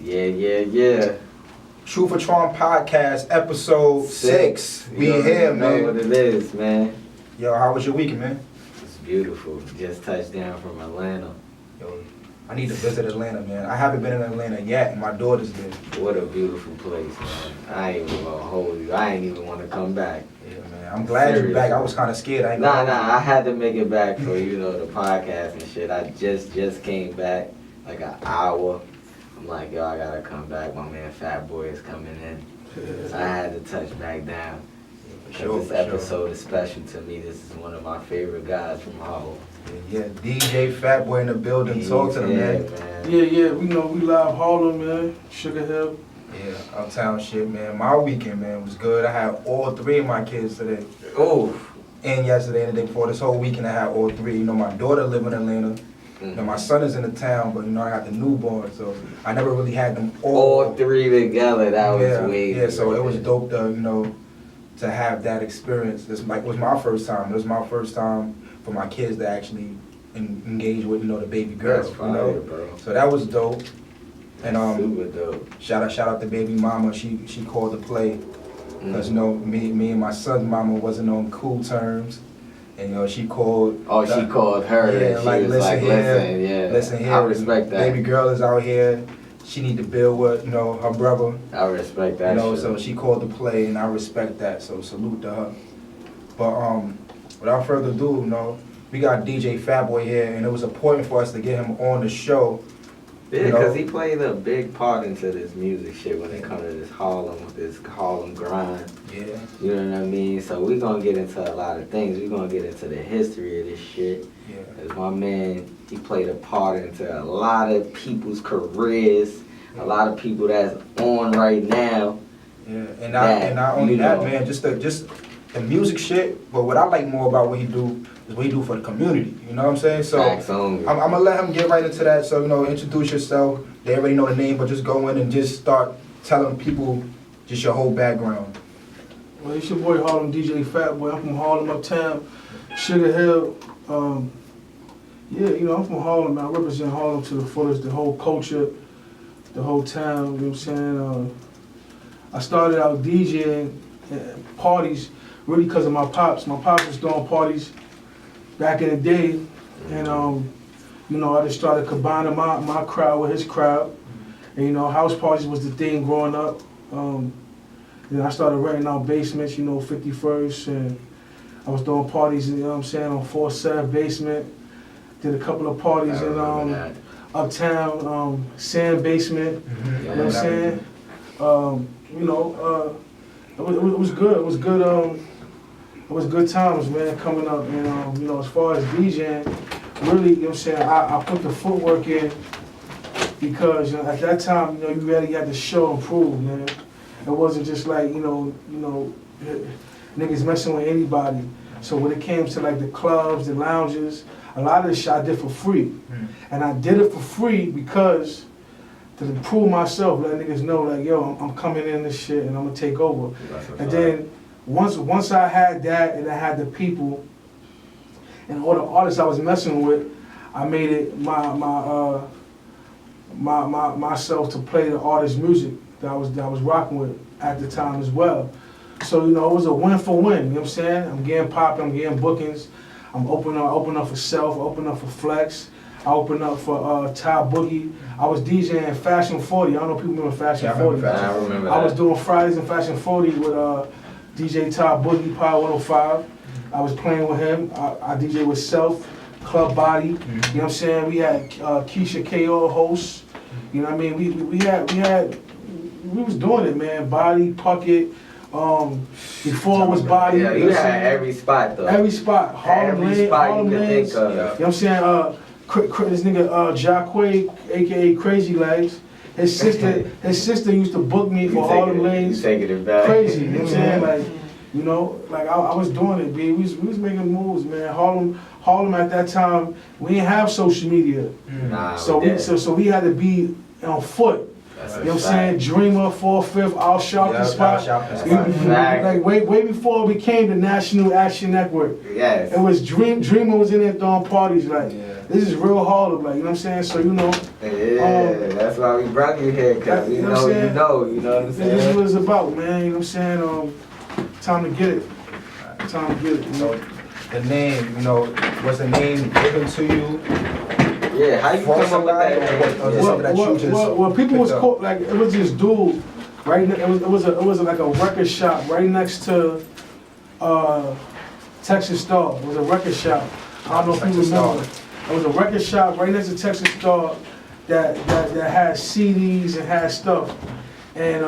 Yeah. Truth Tron Podcast, episode 6. We here, man. You know what it is, man. Yo, how was your weekend, man? It's beautiful. Just touched down from Atlanta. Yo, I need to visit Atlanta, man. I haven't been in Atlanta yet, and my daughter's there. What a beautiful place, man. I ain't even gonna hold you. I ain't even want to come back. Yeah, man. I'm glad you're back. I was kind of scared. Nah. I had to make it back for, the podcast and shit. I just came back like an hour. I'm like, yo, I gotta come back. My man Fatboy is coming in. So I had to touch back down. Because this episode is special to me. This is one of my favorite guys from Harlem. Yeah, DJ Fatboy in the building. Talk to them, man. Yeah, we live Harlem, man. Sugar Hill. Yeah, uptown shit, man. My weekend, man, was good. I had all 3 of my kids today. Oh. And yesterday and the day before. This whole weekend I had all 3. My daughter live in Atlanta. My son is in the town, but I got the newborn, so I never really had them all 3 together. That was way. Yeah, so it was dope to have that experience. This was my first time. It was my first time for my kids to actually engage with the baby girl. That's fire, bro. So that was dope. And super dope. Shout out to baby mama. She called to play because me and my son's mama wasn't on cool terms. And she called. Oh, she called her. Yeah, and she was like, listen here. I respect that. Baby girl is out here. She need to build with her brother. I respect that. So she called to play, and I respect that. So salute to her. But without further ado, we got DJ Fatboy here, and it was important for us to get him on the show. Yeah, because he played a big part into this music shit when it comes to this Harlem grind. Yeah. You know what I mean? So we're going to get into a lot of things. We're going to get into the history of this shit. Yeah. Because my man, he played a part into a lot of people's careers, a lot of people that's on right now. Yeah, and not only that, man, just the music shit, but what I like more about what he do is what he do for the community, you know what I'm saying? So I'm gonna let him get right into that. So, introduce yourself. They already know the name, but just go in and just start telling people just your whole background. Well, it's your boy Harlem DJ Fatboy. I'm from Harlem, uptown, Sugar Hill. I'm from Harlem, man. I represent Harlem to the fullest, the whole culture, the whole town, you know what I'm saying? I started out DJing parties really because of my pops. My pops was throwing parties back in the day, and I just started combining my crowd with his crowd, and house parties was the thing growing up. Then I started renting out basements, 51st, and I was throwing parties, on 4th, 7th basement. Did a couple of parties in uptown, sand basement. You know what I'm saying? It was good. It was good. It was good times, man, coming up. And as far as DJing, really, I put the footwork in because at that time, you really had to show and prove, man. It wasn't just like niggas messing with anybody. So when it came to like the clubs, the lounges, a lot of this shit I did for free, and I did it for free because to prove myself, let niggas know like, yo, I'm coming in this shit and I'm gonna take over. And then once I had that and I had the people and all the artists I was messing with, I made it myself to play the artist music that I was rocking with at the time as well. So it was a win for win. You know what I'm saying? I'm getting popping, I'm getting bookings. I'm opening up for Self, opening up for Flex. I opened up for Ty Boogie. I was DJing Fashion 40. I don't know if people remember Fashion 40. I remember that. I was doing Fridays in Fashion 40 with DJ Ty Boogie, Power 105. I was playing with him. I DJ with Self, Club Body. You know what I'm saying? We had Keisha K.O. hosts. You know what I mean? We was doing it, man. Body, Puckett. Before it was Body. Yeah, you had every spot though. Every spot. Harlem Lane, Harlem Lanes. You know what I'm saying? This nigga Jacquay, aka Crazy Legs. His sister used to book me for Harlem Lanes. Taking it back. Crazy, you know what I'm saying? Like I was doing it, B. We was making moves, man. Harlem at that time, we didn't have social media. Nah, so we had to be on foot. You know what I'm saying? Dreamer, 4/5, Al Sharpton spot. Like way before it became the National Action Network. Yes. It was Dreamer was in there throwing parties like, this is real Harlem, like, you know what I'm saying? So, you know. Yeah, that's why we brought you here, because you know what I'm saying? This is what it's about, man, you know what I'm saying? Time to get it. Time to get it. So, the name, you know, was the name given to you? Yeah, how you come up with that? Well, people was caught, like, it was this dude, right? It was like a record shop right next to Texas Star. It was a record shop. I don't know if you remember. It was a record shop right next to Texas Star that had CDs and had stuff. And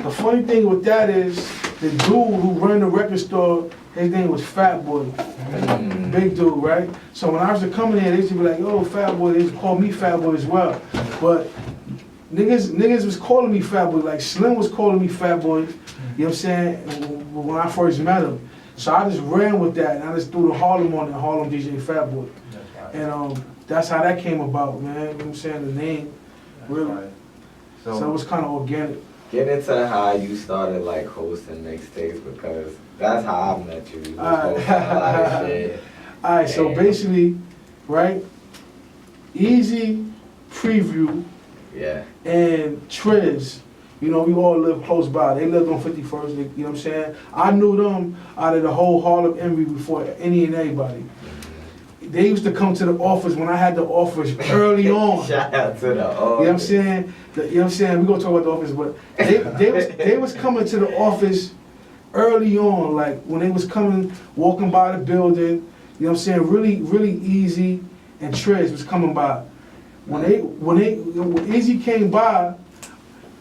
the funny thing with that is, the dude who ran the record store, his name was Fatboy. Big dude, right? So when I was coming here, they used to be like, "Oh, Fatboy." They used to call me Fatboy as well. But niggas was calling me Fatboy. Like Slim was calling me Fatboy. You know what I'm saying? When I first met him. So I just ran with that, and I just threw the Harlem on it, Harlem DJ Fatboy. And that's how that came about, man. You know what I'm saying? The name, really. So it was kind of organic. Get into how you started like hosting mixtapes, because that's how I met you. Alright, so basically, right? Easy, Preview, and Triz. You know, we all live close by. They lived on 51st, you know what I'm saying? I knew them out of the whole Harlem Envy before any and everybody. They used to come to the office when I had the office early on. Shout out to the office. You know what I'm saying? You know what I'm saying? We're going to talk about the office, but they was coming to the office early on, like when they was coming, walking by the building, you know what I'm saying? Really, really Easy and Trez was coming by. When Easy came by,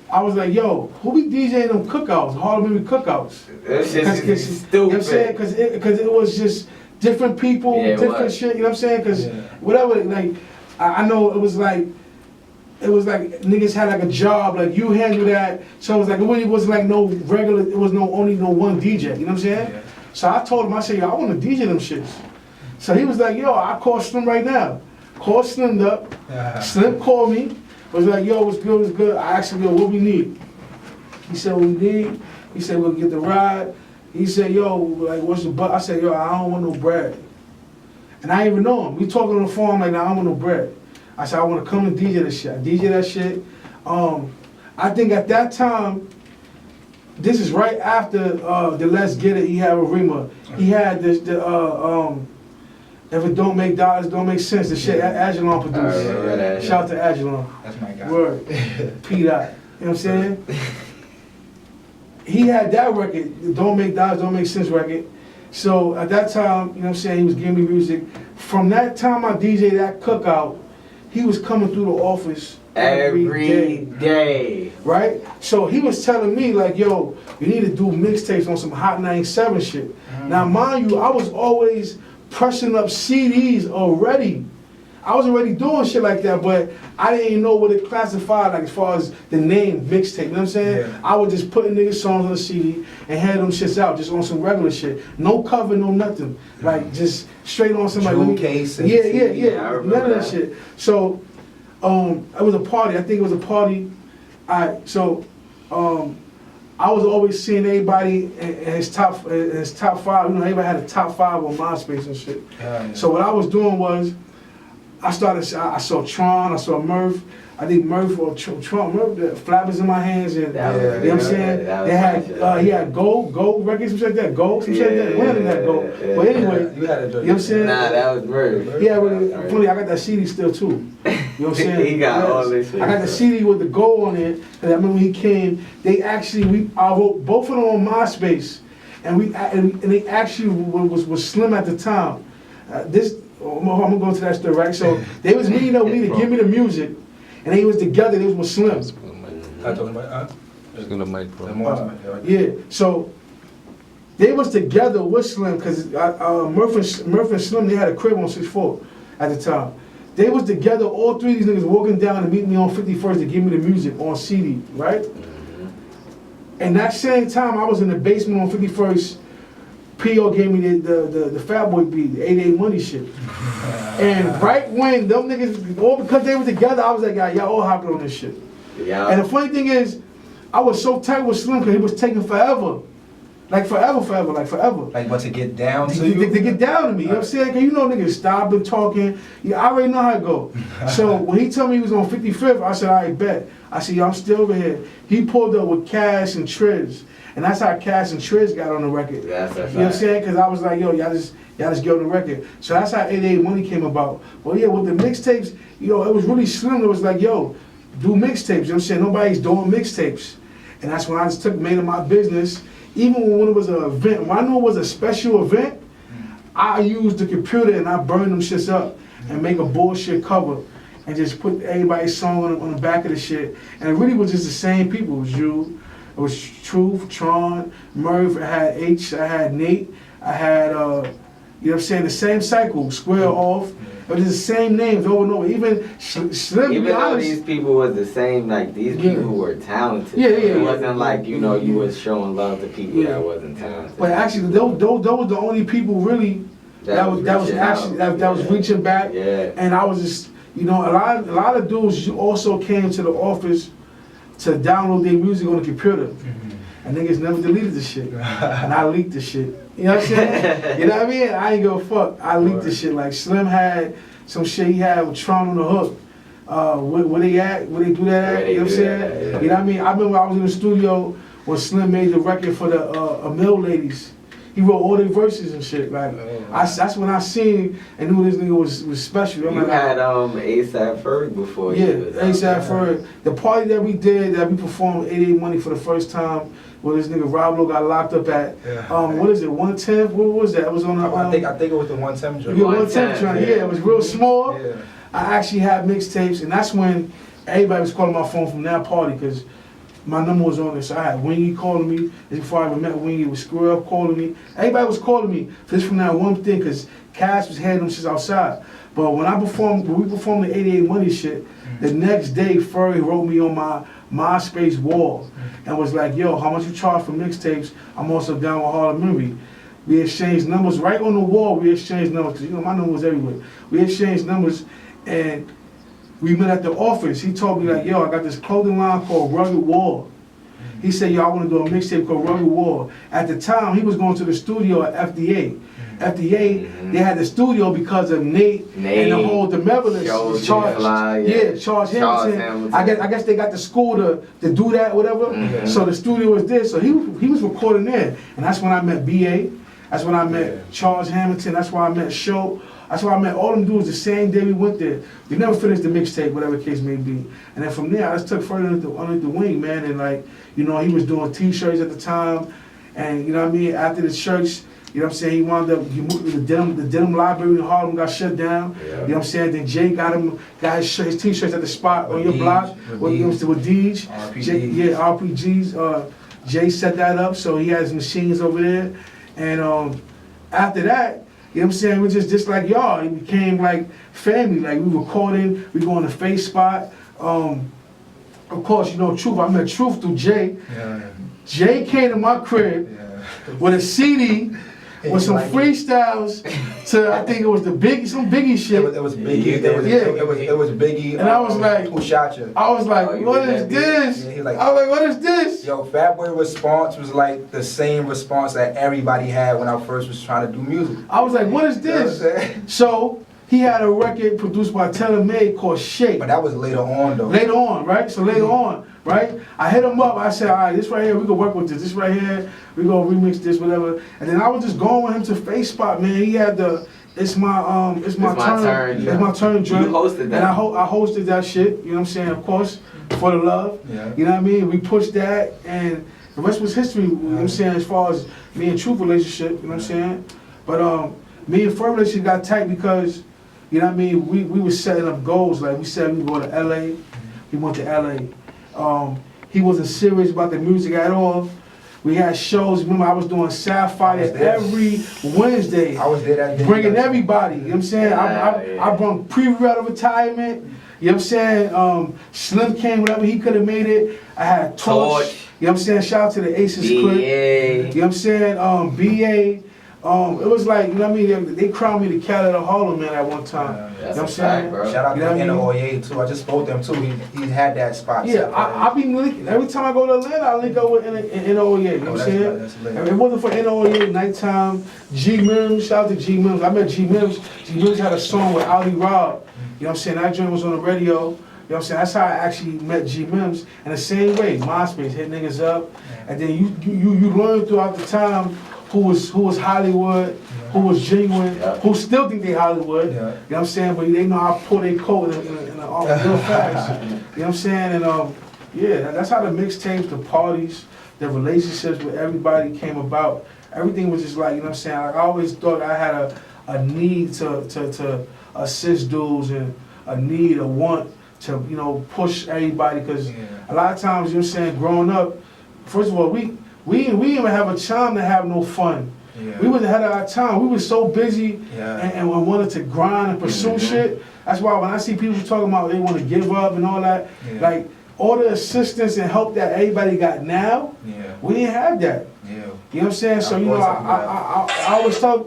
I was like, yo, who be DJing them cookouts, Harlem Envy cookouts? That shit's stupid. You know what I'm saying? Because it was just different people, different shit, you know what I'm saying? Because whatever, like, I know it was like niggas had like a job, like you handle that. So it was like, it really wasn't like no regular, it was only one DJ, you know what I'm saying? Yeah. So I told him, I said, yo, I want to DJ them shits. So he was like, yo, I'll call Slim right now. Call Slim up. Slim called me. Was like, yo, what's good, what's good? I asked him, yo, what we need? He said, what we need? He said, we'll get the ride. He said, yo, like, what's the I said, yo, I don't want no bread. And I didn't even know him. We talking on the phone, like, nah, I don't want no bread. I said, I want to come and DJ that shit. I DJ that shit. I think at that time, this is right after the Let's Get It, he had a Rima. He had this, if it don't make dollars, don't make sense. The shit Agilon produced. Shout out to Agilon. That's my guy. Word. P-Dot. You know what I'm saying? He had that record, Don't Make Dollars, Don't Make Sense record. So at that time, you know what I'm saying, he was giving me music. From that time I DJ that cookout, he was coming through the office every day. Right? So he was telling me like, yo, you need to do mixtapes on some Hot 97 shit. Now mind you, I was always pressing up CDs already. I was already doing shit like that, but I didn't even know what it classified like as far as the name mixtape, you know what I'm saying? Yeah. I was just putting niggas songs on the CD and had them shits out, just on some regular shit. No cover, no nothing. Like just straight on somebody. Jewel case. Yeah. None of that shit. So it was a party. I think it was a party. I was always seeing everybody in his top 5. You know, everybody had a top 5 on MySpace and shit. Yeah. So what I was doing was, I saw Tron, I saw Murph. I think Murph or Tron, the flappers in my hands, and you know what I'm saying? They had, he had gold records, some shit like that, gold, some shit like that. When did that go? But anyway, you know what I'm saying? Nah, that was Murph. Yeah, funny, I got that CD still too. You know what I'm saying? He got all this shit. I got the CD with the gold on it, and I remember when he came, I wrote both of them on MySpace, and they actually was Slim at the time. I'm gonna go to that story, right? So they was meeting up with me to give me the music, and they was together. They was with Slim. Yeah. So they was together with Slim because Murph and Slim, they had a crib on 6-4 at the time. They was together. All three of these niggas walking down to meet me on 51st to give me the music on CD, right? And that same time, I was in the basement on 51st. P.O. gave me the Fatboy beat, the 88 Money shit. And right when them niggas, all because they were together, I was like, y'all all hopping on this shit. Yeah. And the funny thing is, I was so tight with Slim because he was taking forever. Like forever. Like, but to get down to you? To get down to me, you know what I'm saying? Cause you know niggas stopping, talking. Yeah, I already know how it go. So when he told me he was on 55th, I said, all right, bet. I said, yo, I'm still over here. He pulled up with Cash and Triz. And that's how Cash and Triz got on the record. That's a fact. You know what I'm saying? Cause I was like, yo, y'all just get on the record. So that's how 88 Money came about. Well, yeah, with the mixtapes, you know, it was really Slim. It was like, yo, do mixtapes. You know what I'm saying? Nobody's doing mixtapes. And that's when I just made it my business. Even when it was an event, when I knew it was a special event, I used the computer and I burned them shits up and make a bullshit cover and just put everybody's song on the back of the shit. And it really was just the same people. It was you, it was Truth, Tron, Murph, I had H, I had Nate, I had, you know what I'm saying, the same cycle, Square Off. It was the same names over and over. Even Slim, even though these people was the same, like these people were talented. Yeah. It wasn't like, you know, you was showing love to people that wasn't talented. But actually, those were the only people really that was reaching back. Yeah. And I was just, you know, a lot of dudes also came to the office to download their music on the computer. And niggas never deleted the shit. And I leaked the shit. You know what I'm saying? You know what I mean? I ain't give a fuck. I leaked the shit. Like Slim had some shit he had with Tron on the hook. Where they at? Where they do that at? You know what I'm saying? Yeah. You know what I mean? I remember I was in the studio when Slim made the record for the Mill Ladies. He wrote all their verses and shit. Like that's when I seen and knew this nigga was special. You had ASAP Ferg before. Yeah, ASAP Ferg. The party that we did, that we performed 88 Money for the first time, where this nigga Rob Lowe got locked up at. What is it? 110? What was that? It was on the. I think it was the 110 joint. Yeah, 110 joint. Yeah, it was real small. Yeah. I actually had mixtapes, and that's when everybody was calling my phone from that party because my number was on it. So I had Wingy calling me. This before I even met Wingy, it was Screw Up calling me. Everybody was calling me just from that one thing because Cash was handling shit outside. But when we performed the 88 Money shit, the next day Ferg wrote me on my MySpace wall and was like, yo, how much you charge for mixtapes? I'm also down with Harlem Memory. We exchanged numbers right on the wall. We exchanged numbers because, you know, my number was everywhere. We exchanged numbers and we met at the office. He told me like, yo, I got this clothing line called Rugged Wall. He said, yo, I want to do a mixtape called Rugged Wall. At the time, he was going to the studio at FDA. FDA, they had the studio because of Nate and the whole DeMevillis. Charles Hamilton. I guess they got the school to do that, whatever. So the studio was there. So he was recording there. And that's when I met BA. That's when I met Charles Hamilton. That's why I met Show. That's why I met all them dudes the same day we went there. We never finished the mixtape, whatever the case may be. And then from there, I just took further under the wing, man. And like, you know, he was doing T-shirts at the time. And you know what I mean? After the church, you know what I'm saying, he moved to the denim library in Harlem got shut down. Yeah. You know what I'm saying? Then Jay got his T-shirts at the spot on your block with Deej. RPGs. Jay set that up, so he had his machines over there. And after that, you know what I'm saying, we're just like y'all. It became like family. Like we recording, we go on the face spot. Of course, you know Truth. I met Truth through Jay. Yeah. Jay came to my crib with a CD with some freestyles to, I think it was some Biggie shit. It was Biggie. It was Biggie. And I was like, who shot you? I was like, what is this? I was like, what is this? Yo, Fatboy response was like the same response that everybody had when I first was trying to do music. I was like, what is this? You know what so he had a record produced by Taylor Made called Shake. But that was later on though. Later on, right? So later on, right? I hit him up. I said, all right, this right here, we can work with this. This right here, we gonna remix this, whatever. And then I was just going with him to Face Spot, man. He had the It's my turn. It's my turn joint. You hosted that. And I hosted that shit. You know what I'm saying? Of course, for the love. Yeah. You know what I mean? We pushed that, and the rest was history. You know what I'm saying? As far as me and Truth relationship. You know what I'm saying? But me and Ferg relationship got tight because, you know what I mean? We were setting up goals. Like we said, we go to LA. We went to LA. He wasn't serious about the music at all. We had shows. Remember, I was doing Sapphire every Wednesday. I was there that day. Bringing everybody. You know what I'm saying? I brought Preview out of retirement. You know what I'm saying? Slim came, whatever he could have made it. I had Torch. You know what I'm saying? Shout out to the Aces clip. You know what I'm saying? BA. It was like, you know what I mean, they crowned me the cat of the Harlem, man, at one time. That's you know what I'm saying? Bro. Shout out you to know NOA too. I just spoke to him too. He had that spot. Yeah, I be linking. Every time I go to Atlanta, I link up with NOA, you know what I'm saying? If it wasn't for NOA, Nighttime, G-Mims, shout out to G-Mims. I met G-Mims. G-Mims had a song with Ali Rob. You know what I'm saying? That joint was on the radio. You know what I'm saying? That's how I actually met G-Mims. And the same way, MySpace, hit niggas up. And then you learn throughout the time who was Hollywood, who was genuine, who still think they Hollywood. You know what I'm saying? But they know how to pull their coat in real fast. You know what I'm saying? And yeah, that's how the mixtapes, the parties, the relationships with everybody came about. Everything was just like, you know what I'm saying? Like, I always thought I had a need to assist dudes and a need, a want to, you know, push everybody. Because a lot of times, you know what I'm saying, growing up, first of all, we didn't even have a time to have no fun. Yeah. We was ahead of our time. We was so busy and wanted to grind and pursue shit. That's why when I see people talking about they want to give up and all that, like all the assistance and help that everybody got now, we didn't have that. You know what I'm saying? So, you know, I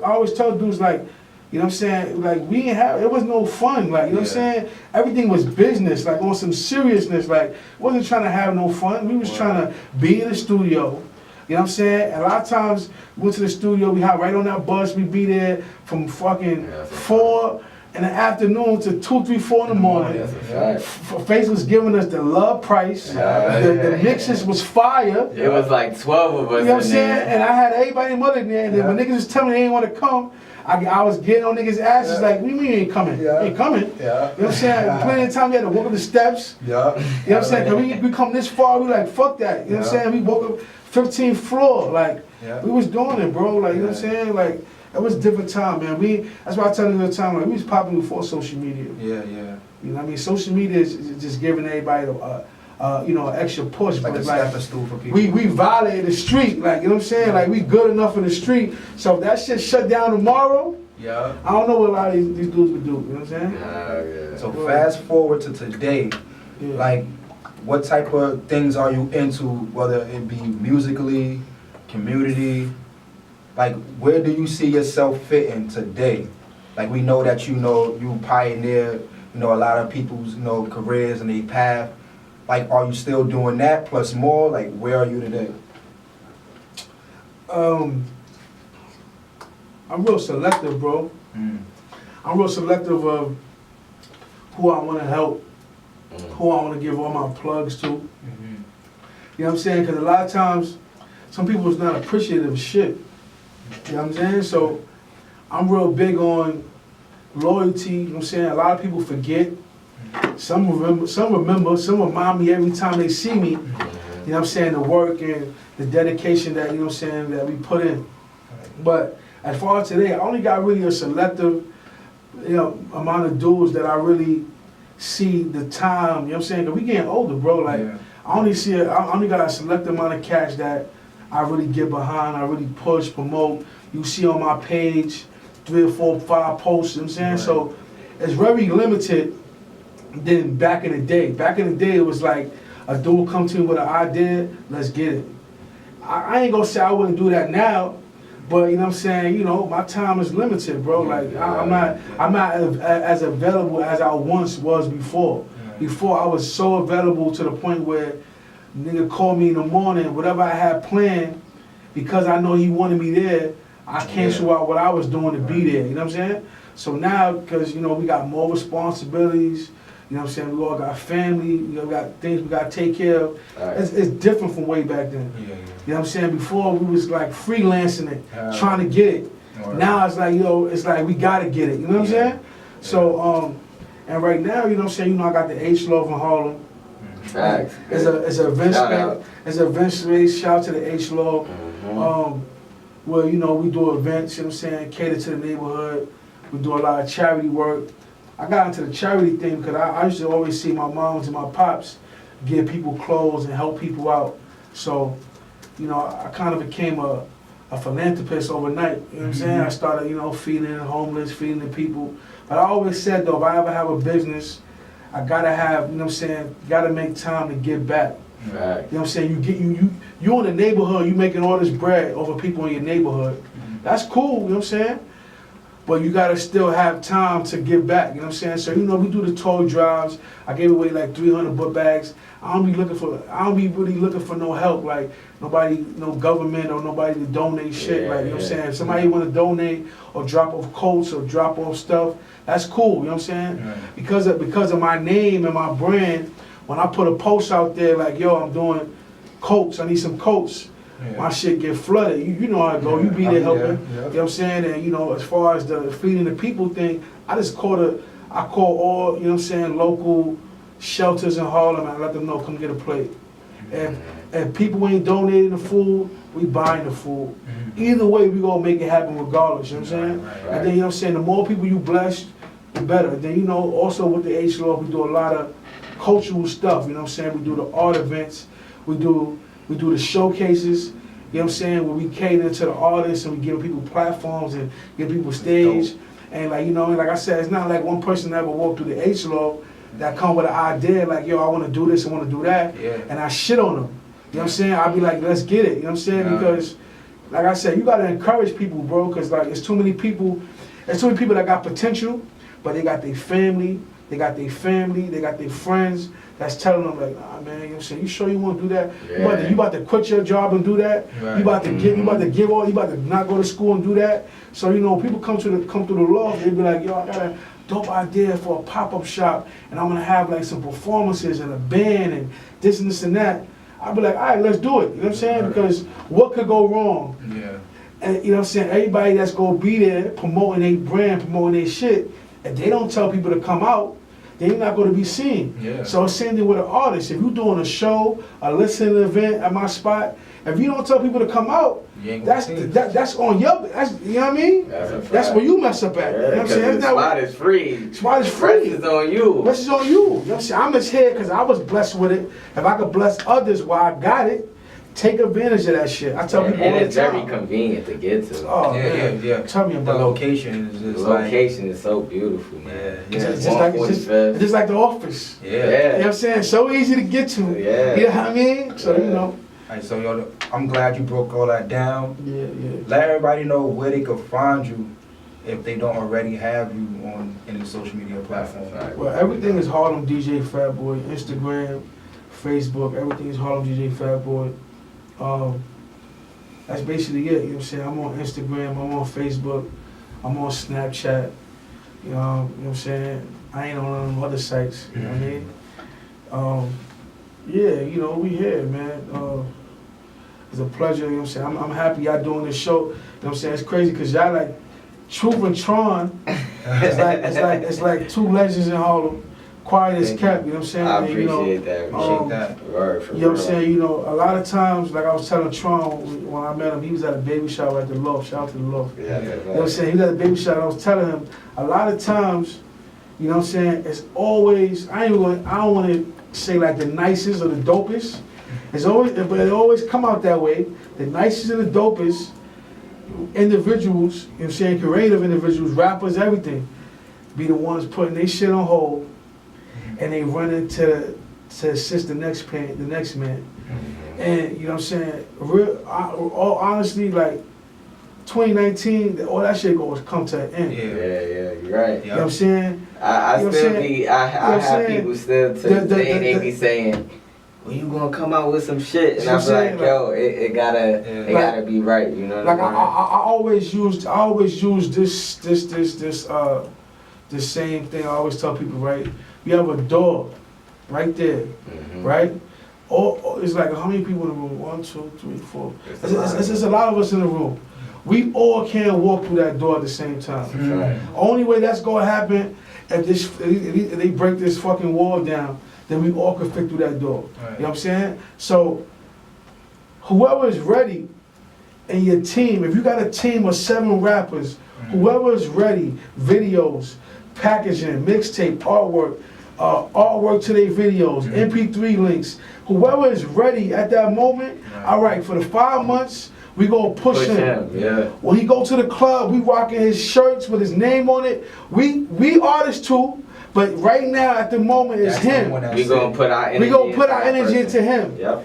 always tell dudes, like, you know what I'm saying, like, we didn't have, it was no fun, like, you know what I'm saying? Everything was business, like, on some seriousness, like, wasn't trying to have no fun. We was trying to be in the studio. You know what I'm saying? A lot of times, we went to the studio, we hop right on that bus, we be there from fucking 4 in the afternoon to 2, 3, 4 in the morning. Face was giving us the love price. The mixes was fire. It was like 12 of us. You know what I'm saying? And I had everybody in mother there, and then when niggas was telling me they didn't want to come, I was getting on niggas' asses like, what do you mean you ain't coming? You ain't coming? You know what I'm saying? Plenty of time we had to walk up the steps. You know what I'm saying? Cause we come this far, we like, fuck that. You know what I'm saying? We woke up 15th floor, like, we was doing it, bro. Like, you know what I'm saying? Like, it was a different time, man. That's why I tell you the time, like, we was popping before social media. You know what I mean? Social media is just giving everybody you know, an extra push. Like but a stepping stool for people. We violated the street, like, you know what I'm saying? Like, we good enough in the street. So if that shit shut down tomorrow, I don't know what a lot of these dudes would do, you know what I'm saying? So fast forward to today, like, what type of things are you into, whether it be musically, community? Like, where do you see yourself fitting today? Like, we know that you pioneered, you know, a lot of people's, you know, careers and their path. Like, are you still doing that plus more? Like, where are you today? I'm real selective, bro. I'm real selective of who I want to help, who I want to give all my plugs to. You know what I'm saying? Because a lot of times, some people is not appreciative of shit. You know what I'm saying? So, I'm real big on loyalty. You know what I'm saying? A lot of people forget. Some remember, some remind me every time they see me. You know what I'm saying? The work and the dedication that, you know what I'm saying, that we put in. But as far as today, I only got really a selective, you know, amount of dudes that I really see the time, you know what I'm saying? Because we getting older, bro. Like, I only got a selective amount of cash that I really get behind, I really push, promote. You see on my page 3 or 4, 5 posts, you know what I'm saying? So it's very limited than back in the day. Back in the day, it was like a dude come to me with an idea, let's get it. I ain't gonna say I wouldn't do that now, but you know what I'm saying, you know, my time is limited, bro. Like, I'm not as available as I once was before. Before, I was so available to the point where nigga called me in the morning, whatever I had planned, because I know he wanted me there, I cancel out what I was doing to be there, you know what I'm saying? So now, because, you know, we got more responsibilities, you know what I'm saying, we all got family, we got things we got to take care of. It's different from way back then. You know what I'm saying? Before, we was like freelancing it, trying to get it. Now it's like, yo, it's like we got to get it, you know what I'm saying? So, and right now, you know what I'm saying, you know, I got the H-Love in Harlem. Facts. It's an event space, shout out to the H-Love. Where, you know, we do events, you know what I'm saying, cater to the neighborhood. We do a lot of charity work. I got into the charity thing because I used to always see my moms and my pops give people clothes and help people out. So, you know, I kind of became a philanthropist overnight, you know what I'm saying? I started, you know, feeding the homeless, feeding the people. But I always said, though, if I ever have a business, I gotta have, you know what I'm saying, gotta make time to give back. Right. You know what I'm saying? You in the neighborhood, you making all this bread over people in your neighborhood. That's cool, you know what I'm saying? But you gotta still have time to give back, you know what I'm saying? So, we do the toy drives. I gave away like 300 book bags. I don't be really looking for no help, like nobody, no government or nobody to donate shit, like, you know what I'm saying? If somebody wanna donate or drop off coats or drop off stuff, that's cool, you know what I'm saying? Right. Because of my name and my brand, when I put a post out there like, yo, I'm doing coats, I need some coats, my shit get flooded. You know how it go. You be there helping. You know what I'm saying? And as far as the feeding the people thing, I call all, you know what I'm saying, local shelters in Harlem, and I let them know, come get a plate. And people ain't donating the food, we buying the food. Either way, we gonna make it happen regardless, you know what I'm saying? Right. And then, you know what I'm saying, the more people you bless, the better. And then, also with the H-Law, we do a lot of cultural stuff, you know what I'm saying? We do the art events, we do the showcases, you know what I'm saying, where we cater to the artists and we give people platforms and give people stage. And like I said, it's not like one person ever walked through the H-Law that come with an idea like, yo, I want to do this, I want to do that, and I shit on them. You know what I'm saying? I'll be like, let's get it, you know what I'm saying? Because, like I said, you got to encourage people, bro, because there's too many people that got potential, but they got their family, they got their friends that's telling them like, nah, man, you know what I'm saying? You sure you want to do that? Yeah. You about to quit your job and do that? Right. You about to not go to school and do that? So people come through the loft, they be like, yo, I got a dope idea for a pop-up shop, and I'm gonna have like some performances and a band and this and this and that. I'll be like, all right, let's do it. You know what I'm saying? Because what could go wrong? Yeah. And you know what I'm saying? Everybody that's gonna be there promoting their brand, promoting their shit, if they don't tell people to come out, they're not going to be seen. Yeah. So it's same thing with an artist. If you're doing a show, a listening event at my spot, if you don't tell people to come out, that's on your, you know what I mean? That's where you mess up at. Yeah, you know what I'm saying? The spot is free. Spot is free. Rest is on you. Rest is on you. You know what I'm saying? I'm just here because I was blessed with it. If I could bless others while I got it, take advantage of that shit. I tell people all the time. And it's very convenient to get to. Oh, yeah. Tell me about the location. Is so beautiful, man. It's just like the office. Yeah. You know what I'm saying? So easy to get to. Yeah. You know what I mean? So, All right, so I'm glad you broke all that down. Yeah. Let everybody know where they could find you if they don't already have you on any social media platform. Right. Well, everything is Harlem DJ Fatboy. Instagram, Facebook, everything is Harlem DJ Fatboy. That's basically it, you know what I'm saying? I'm on Instagram, I'm on Facebook, I'm on Snapchat, you know what I'm saying? I ain't on them other sites, you know what I mean? We here, man. It's a pleasure, you know what I'm saying? I'm happy y'all doing this show, you know what I'm saying? It's crazy because y'all like Truth Tron, it's like two legends in Harlem. Quiet as kept, you know what I'm saying? I appreciate that. You know what I'm saying? A lot of times, like I was telling Tron when I met him, he was at a baby shower at the Loft. Shout out to the Loft. Yeah, you know what I'm saying? He was at a baby shower. I was telling him a lot of times, you know what I'm saying? It's always I don't want to say like the nicest or the dopest. But it always come out that way. The nicest and the dopest individuals, you know what I'm saying? Creative individuals, rappers, everything, be the ones putting their shit on hold. And they run into to assist the next man. And you know what I'm saying? Honestly, like 2019, all that shit goes come to an end. Yeah, you're right. You know what I'm saying? I have people still they be saying, well, you gonna come out with some shit, and I'm like, yo, it gotta be right, you know. Like I always use this same thing. I always tell people, right? You have a door right there, right? It's like how many people in the room? 1, 2, 3, 4. It's a lot of us in the room. We all can't walk through that door at the same time. Right. Only way that's gonna happen if they break this fucking wall down, then we all can fit through that door. Right. You know what I'm saying? So whoever is ready in your team, if you got a team of 7 rappers, whoever is ready, videos, packaging, mixtape, artwork to their videos, MP3 links. Whoever is ready at that moment, all right, for the 5 months, we gonna push him. Yeah. When he go to the club, we rocking his shirts with his name on it. We artists too, but right now at the moment it's him. We gonna put our energy into him. Yep.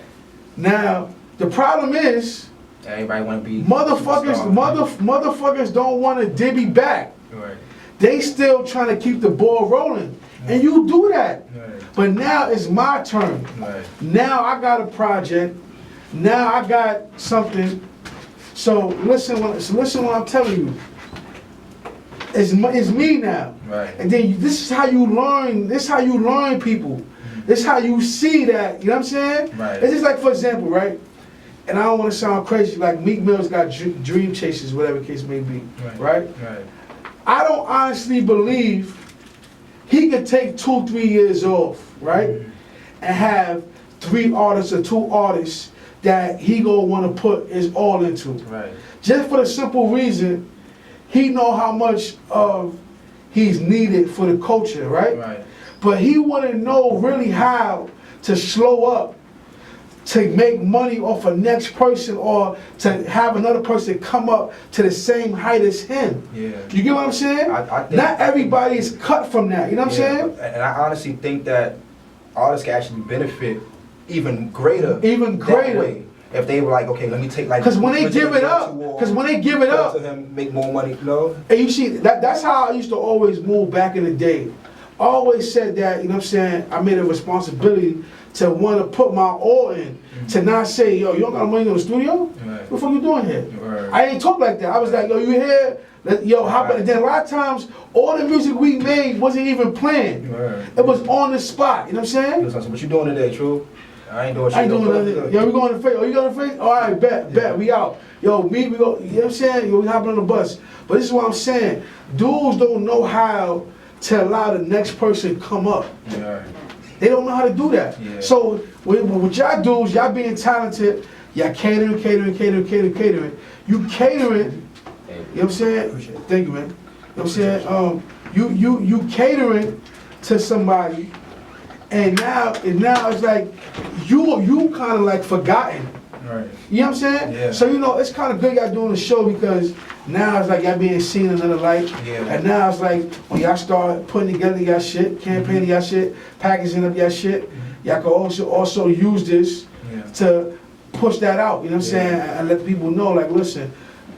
Now the problem is Everybody want to be motherfuckers don't want to divvy back. Right. They still trying to keep the ball rolling, and you do that. Right. But now it's my turn. Right. Now I got a project. Now I got something. So listen when I'm telling you. It's me now. Right. And then this is how you learn. This is how you learn people. This is how you see that. You know what I'm saying? Right. It's just like, for example, right? And I don't want to sound crazy. Like Meek Mill's got dream chasers, whatever the case may be. Right? Right. I don't honestly believe he could take 2-3 years off, right? And have 3 artists or 2 artists that he gonna want to put his all into. Right. Just for the simple reason, he know how much of he's needed for the culture, right? Right. But he want to know really how to slow up, to make money off a next person, or to have another person come up to the same height as him. Yeah. You get what I'm saying? I think, not everybody is cut from that. You know what I'm saying? And I honestly think that artists can actually benefit even greater. Way. If they were like, okay, let me take like. Because when they give it up, to him make more money, you know. And you see, that's how I used to always move back in the day. I always said that, you know what I'm saying, I made a responsibility to want to put my all in. To not say, yo, you don't got money in the studio? Right. What the fuck you doing here? Right. I ain't talk like that. I was like, yo, you here? Yo, how about it? Then a lot of times, all the music we made wasn't even planned. Right. It was on the spot. You know what I'm saying? Listen, what you doing today, True? I ain't doing shit. I ain't doing nothing. Yo, we going to face. Oh, you going to face? All right, bet, we out. Yo, we go. You know what I'm saying? Yo, we hopping on the bus. But this is what I'm saying. Dudes don't know how to allow the next person come up. Yeah. They don't know how to do that. Yeah. So what y'all do is y'all being talented, y'all catering. You catering. You know what I'm saying? Appreciate it. Thank you, man. You know what I'm saying? You catering to somebody, and now it's like you kind of like forgotten. Right. You know what I'm saying? Yeah. So it's kind of good y'all doing the show, because now it's like y'all being seen in another light. Yeah. And now it's like when y'all start putting together y'all shit, campaigning y'all shit, packaging up y'all shit, y'all can also use this to push that out. You know what I'm saying? And let people know, like, listen.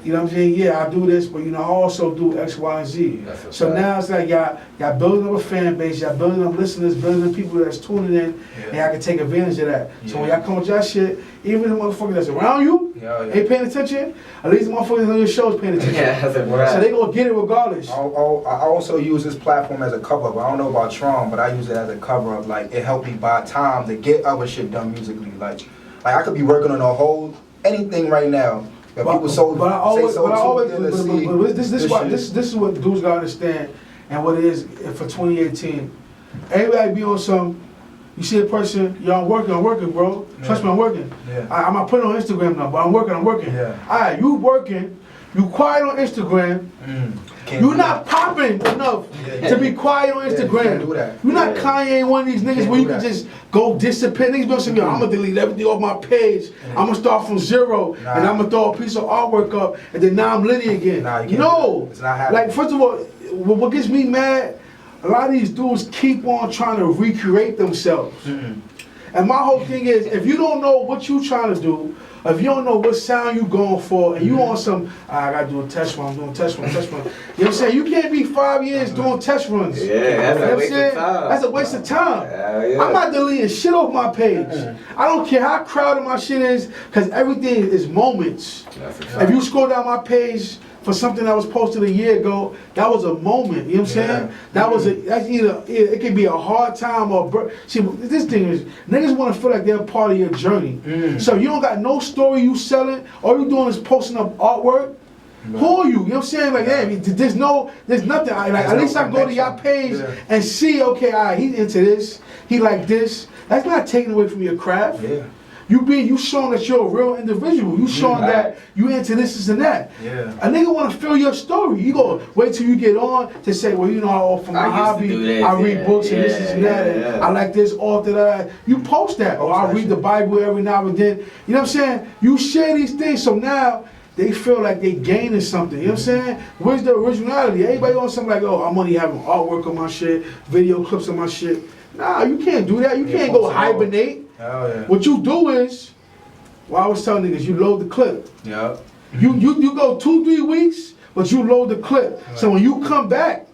You know what I'm saying? Yeah, I do this, but I also do X, Y, and Z. So now it's like y'all building up a fan base, y'all building up listeners, building up people that's tuning in, and y'all can take advantage of that. So when y'all come with y'all shit, even the motherfuckers that's around you ain't paying attention, at least the motherfuckers on your show is paying attention. So they gonna get it regardless. I also use this platform as a cover up. I don't know about Tron, but I use it as a cover up. Like, it helped me buy time to get other shit done musically. Like I could be working on a whole anything right now. This is what dudes gotta understand, and what it is for 2018. Everybody be on some. You see a person, yo, I'm working, bro. Trust me, I'm working. I'm not putting it on Instagram now, but I'm working. Yeah. Alright, you working, you quiet on Instagram. You're not popping enough to be quiet on Instagram. Do that. You're not Kanye, one of these niggas where you can just go disappear. Niggas be saying, yo, I'm gonna delete everything off my page. I'm gonna start from zero, and I'm gonna throw a piece of artwork up, and then now I'm Liddy again. No, it's not happening. Like, first of all, what gets me mad, a lot of these dudes keep on trying to recreate themselves. And my whole thing is, if you don't know what you trying to do, if you don't know what sound you going for, and you on some, I gotta do a test run, I'm doing test run. You know what I'm saying? You can't be 5 years doing test runs. Yeah, that's a waste of time. That's a waste of time. Yeah. I'm not deleting shit off my page. I don't care how crowded my shit is, because everything is moments. If you scroll down my page for something that was posted a year ago, that was a moment. You know what I'm saying? That's either it could be a hard time or see. This thing is, niggas want to feel like they're part of your journey. So you don't got no story you selling. All you doing is posting up artwork. Who are you? You know what I'm saying? Like, there's nothing. At least I go to your page and see. Okay, alright, he's into this. He like this. That's not taking away from your craft. You showing that you're a real individual. You showing that you into this and that. A nigga want to feel your story. You go wait till you get on to say, well, for my hobby, I read books and this and that. And I like this author that. You post that. Or I read the Bible every now and then. You know what I'm saying? You share these things, so now they feel like they gaining something. You know what I'm saying? Where's the originality? Everybody on something like, oh, I'm only having artwork on my shit, video clips on my shit. Nah, you can't do that. You can't go hibernate. What you do is, Well, I was telling niggas, you load the clip. Yeah. You go 2-3 weeks, but you load the clip. Right. So when you come back,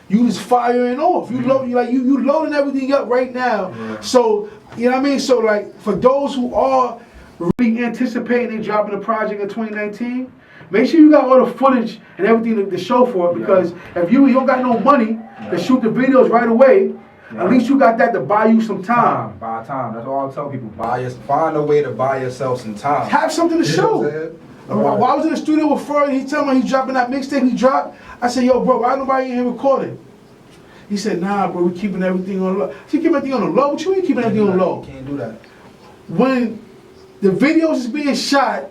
you just firing off. You load, you loading everything up right now. Yeah. So you know what I mean. So like for those who are really anticipating dropping a project in 2019, make sure you got all the footage and everything to show for it. Because if you don't got no money to shoot the videos right away, at least you got that to buy you some time. Buy time. That's all I tell people. Find a way to buy yourself some time. Have something to show. While I was in the studio with Ferg, he told me he's dropping that mixtape he dropped. I said, yo, bro, why nobody in here recording? He said, nah, bro, we keeping everything on the low. He keeping everything on the low? What you mean keeping everything on the low? Can't do that. When the videos is being shot,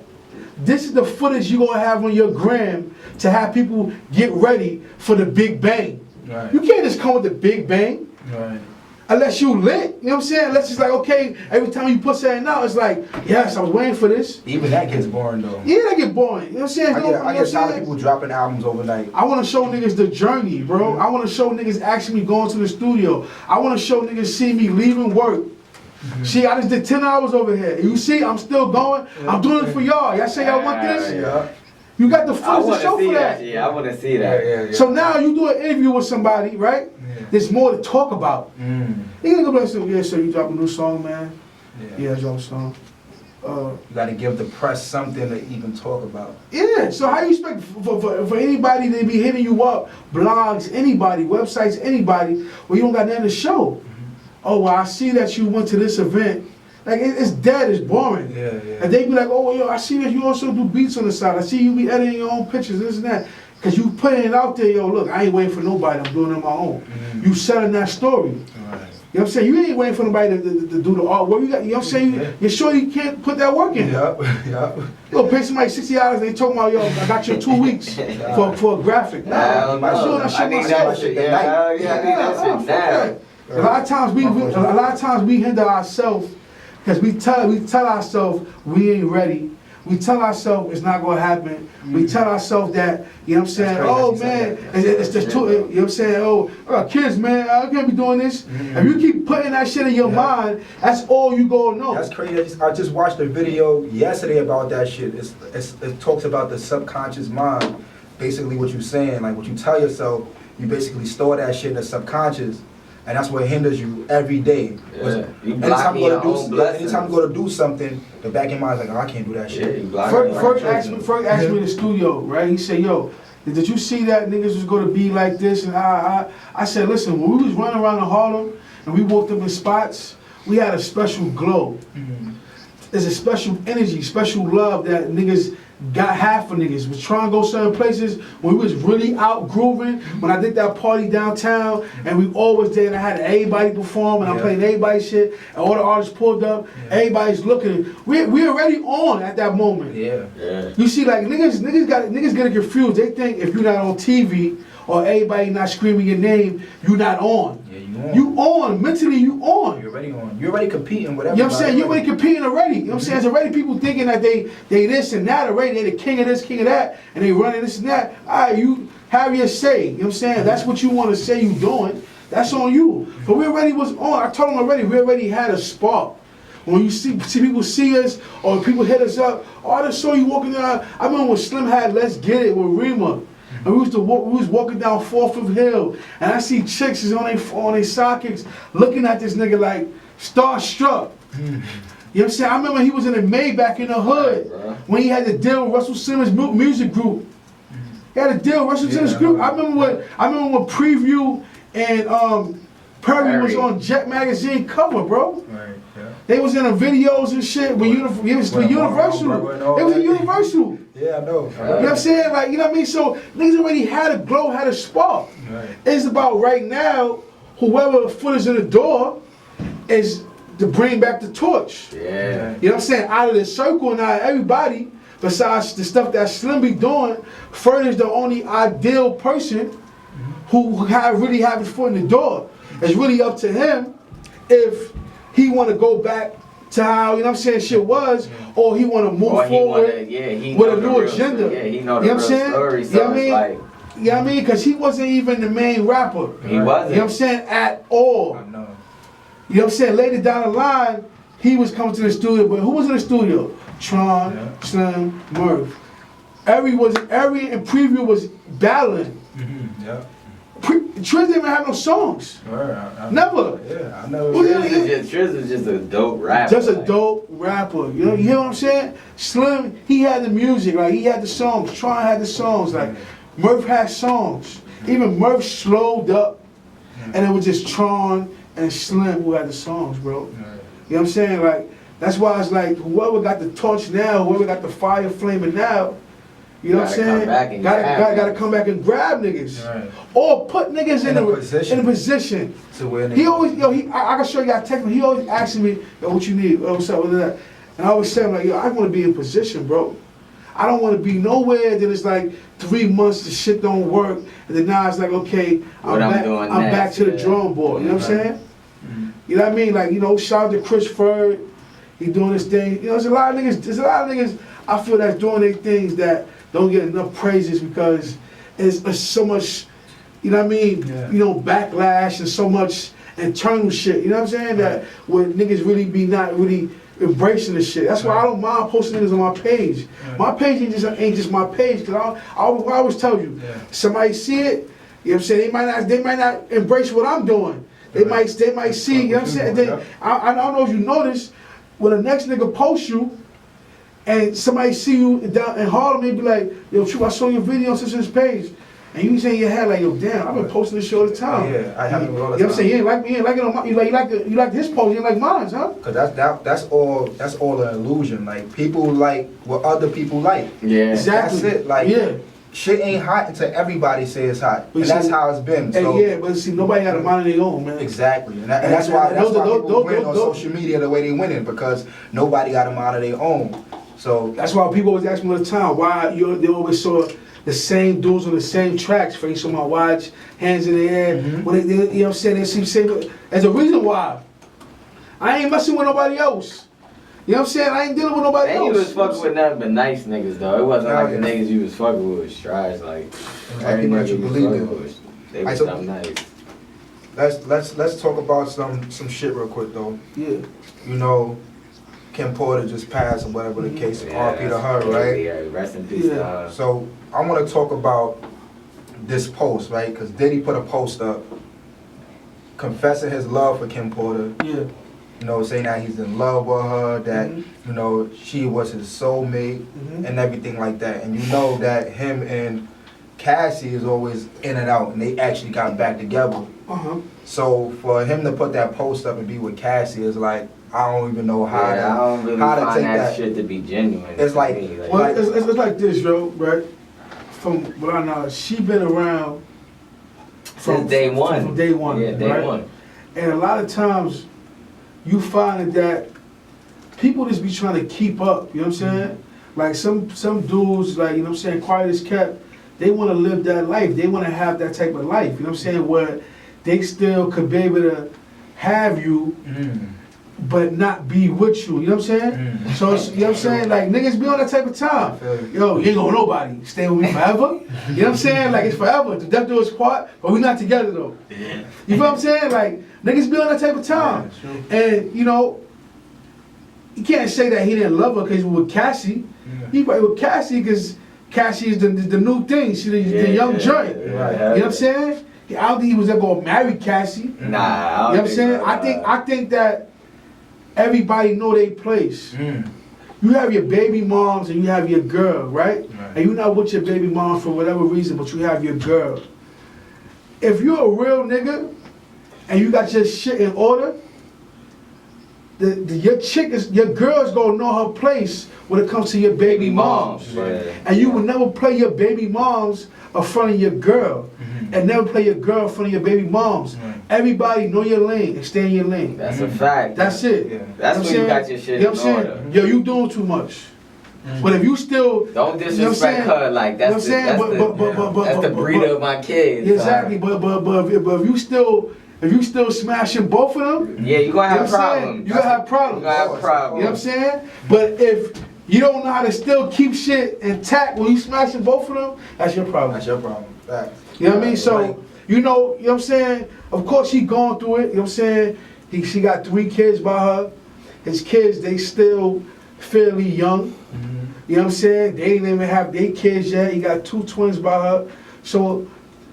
this is the footage you're going to have on your gram to have people get ready for the big bang. Right. You can't just come with the big bang. Right. Unless you lit, you know what I'm saying? Unless it's like, okay, every time you put something out, it's like, yes, I was waiting for this. Even that gets boring though. Yeah, that get boring. You know what I'm saying? I get tired of people dropping albums overnight. I want to show niggas the journey, bro. Mm-hmm. I want to show niggas actually going to the studio. I want to show niggas see me leaving work. Mm-hmm. See, I just did 10 hours over here. You see, I'm still going. Yeah. I'm doing it for y'all. Y'all say y'all want this? Yeah. You got the footage to show for that. Yeah, I want to see that. Yeah. So now you do an interview with somebody, right? Yeah. There's more to talk about. You gonna go back and say, yeah, so you drop a new song, man? Yeah, I dropped a song. You gotta give the press something to even talk about. Yeah, so how you expect for anybody to be hitting you up, blogs, anybody, websites, anybody, where you don't got nothing to show? Mm-hmm. Oh, well, I see that you went to this event. Like, it's dead, it's boring. Yeah. And they be like, oh, yo, I see that you also do beats on the side. I see you be editing your own pictures, this and that. Because you putting it out there, yo, look, I ain't waiting for nobody, I'm doing it on my own. Mm-hmm. You selling that story. Right. You know what I'm saying? You ain't waiting for nobody to do the artwork. You got, you know what I'm saying? You're sure you can't put that work in. Yep. Yo, pay somebody $60, they talking about, yo, I got you 2 weeks for a graphic. Nah, I'm doing that shit myself. I need that shit now. A lot of times we hinder ourselves because we tell ourselves we ain't ready. We tell ourselves it's not gonna happen. We tell ourselves that, you know what I'm saying, oh man, it's just too, you know what I'm saying, oh, kids, man, I can't be doing this. If you keep putting that shit in your mind, that's all you gonna know. That's crazy. I just watched a video yesterday about that shit. It talks about the subconscious mind. Basically what you're saying, like what you tell yourself, you basically store that shit in the subconscious. And that's what hinders you every day. Yeah. Anytime you go to do something, the back of your mind is like, oh, I can't do that shit. Yeah, Ferg asked me in the studio, right? He said, yo, did you see that niggas was going to be like this? And I said, listen, when we was running around in Harlem and we walked up in spots, we had a special glow. Mm-hmm. There's a special energy, special love that niggas got half of niggas. Was trying to go certain places when we was really out grooving. When I did that party downtown and we always there and I had everybody perform and I'm playing everybody's shit and all the artists pulled up, everybody's looking. We already on at that moment. Yeah. You see, like niggas get confused. They think if you're not on TV or everybody not screaming your name, you're not on. You on. Mentally, you on. You're already on. You're already competing with everybody. You know what I'm saying? You're already competing already. You know what I'm saying? There's already people thinking that they this and that already. They the king of this, king of that, and they running this and that. All right, you have your say. You know what I'm saying? That's what you want to say you doing. That's on you. But we already was on. I told them already, we already had a spark. When you see people see us or people hit us up, oh, I just saw you walking down. I remember when Slim had Let's Get It with Rima. And we was walking down 4th Hill, and I see chicks is on their sockets looking at this nigga like starstruck. You know what I'm saying? I remember he was in a Maybach in the hood when he had to deal with Russell Simmons' music group. He had to deal with Russell Simmons' group. I remember when Preview and Perry was on Jet Magazine cover, bro. Right. Yeah. They was in the videos and shit. When it was Universal. It was a Universal. Yeah, I know. You know what I'm saying? Like, you know what I mean? So niggas already had a glow, had a spark. Right. It's about right now, whoever foot is in the door is to bring back the torch. Yeah. You know what I'm saying? Out of the circle and out of everybody, besides the stuff that Slim be doing, Ferg is the only ideal person who really have his foot in the door. It's really up to him if he want to go back to how, you know what I'm saying, shit was, or he want to move forward with a new agenda. Yeah, he know the real story. You know what I mean? Like, you know what I mean? Because he wasn't even the main rapper. He wasn't. You know what I'm saying? At all. I know. You know what I'm saying? Later down the line, he was coming to the studio, but who was in the studio? Tron, Slim, Murph. Every and Preview was battling. Yeah. Triz didn't even have no songs. Never. Yeah, I never. Triz was just a dope rapper. Just a dope rapper. You know what I'm saying? Slim, he had the music, like he had the songs. Tron had the songs. Like Murph had songs. Even Murph slowed up, and it was just Tron and Slim who had the songs, bro. You know what I'm saying? Like that's why it's like whoever got the torch now, whoever got the fire flaming now. You know what I'm saying? Gotta come back and grab niggas. Right. Or put niggas in a position. So where he always, I can show you how technical. He always asking me, yo, what you need? What's up with that? And I always say, like, yo, I want to be in position, bro. I don't want to be nowhere that it's like 3 months, the shit don't work. And then now it's like, okay, I'm back to the drawing board. You know what I'm saying? Mm-hmm. You know what I mean? Like, shout out to Chris Ferg. He doing this thing. There's a lot of niggas, I feel that's doing their things that don't get enough praises because it's so much, you know what I mean? Yeah. Backlash and so much internal shit. You know what I'm saying? That where niggas really be not really embracing this shit. That's why I don't mind posting niggas on my page. My page ain't just my page. Cause I always tell you, somebody see it. You know what I'm saying? They might not embrace what I'm doing. They might see. You know what I'm saying? I don't know if you notice when the next nigga posts you. And somebody see you down in Harlem, they be like, yo, True, I saw your video on this page. And you say in your head like, yo, damn, I've been posting this shit all the time. Yeah, I have it all the time. You know what I'm saying? You ain't like it on mine. You like his post, you ain't like mine, huh? Cause that's all an illusion. Like people like what other people like. Yeah. Exactly. That's it. Like shit ain't hot until everybody says it's hot. And that's how it's been. So, but see, nobody got a mind of their own, man. Exactly. And that's why people win on social media the way they winning, because nobody got a mind of their own. So that's why people always ask me all the time why they always saw the same dudes on the same tracks, face on my watch, hands in the air. When they, you know what I'm saying? They seem same. There's a reason why. I ain't messing with nobody else. You know what I'm saying? I ain't dealing with nobody else. You was fucking with nothing but nice niggas though. It wasn't like the niggas you was fucking with was trash. Like every nigga you was fucking with, they was something nice. Let's talk about some shit real quick though. Yeah. Kim Porter just passed or whatever the case, RP to her, right? Yeah, rest in peace to her. So I want to talk about this post, right? Because Diddy put a post up confessing his love for Kim Porter. Yeah. Saying that he's in love with her, that, she was his soulmate and everything like that. And that him and Cassie is always in and out, and they actually got back together. So for him to put that post up and be with Cassie is like, I don't even know how I don't really find that shit to be genuine. It's like, it's like this, yo, right? From what I know, she been around from day one. From day one. Yeah, day one. And a lot of times, you find that people just be trying to keep up. You know what I'm saying? Like some dudes, like, you know what I'm saying, quiet as kept. They want to live that life. They want to have that type of life. You know what I'm saying? Where they still could be able to have you. But not be with you, you know what I'm saying? So, you know what I'm saying? Like, niggas be on that type of time. Yo, you ain't gonna nobody. Stay with me forever. You know what I'm saying? Like, it's forever. The death do us part, but we not together, though. You feel what I'm saying? Like, niggas be on that type of time. And, you can't say that he didn't love her because he was with Cassie. He was with Cassie because Cassie is the new thing. She's the young joint. You know what I'm saying? I don't think he was ever gonna marry Cassie. Nah, I don't you know what I'm saying? I think that everybody know their place. You have your baby moms and you have your girl, right? And you're not with your baby mom for whatever reason, but you have your girl. If you're a real nigga and you got your shit in order, your girl's gonna know her place when it comes to your baby moms. And you will never play your baby moms in front of your girl. And never play your girl in front of your baby moms. Everybody know your lane and stay in your lane. That's a fact. That's it. That's when you got your shit in order. Yo, you doing too much. But if you still don't disrespect her, like that's the breeder of my kids. Exactly. But if you still smashing both of them, you gonna have problems. You gonna have problems. You know what I'm saying? But if you don't know how to still keep shit intact when you smashing both of them, that's your problem. That's your problem. You know what I mean? So, you know what I'm saying? Of course he going through it, you know what I'm saying? She got 3 kids by her. His kids, they still fairly young. You know what I'm saying? They didn't even have their kids yet. He got 2 twins by her. So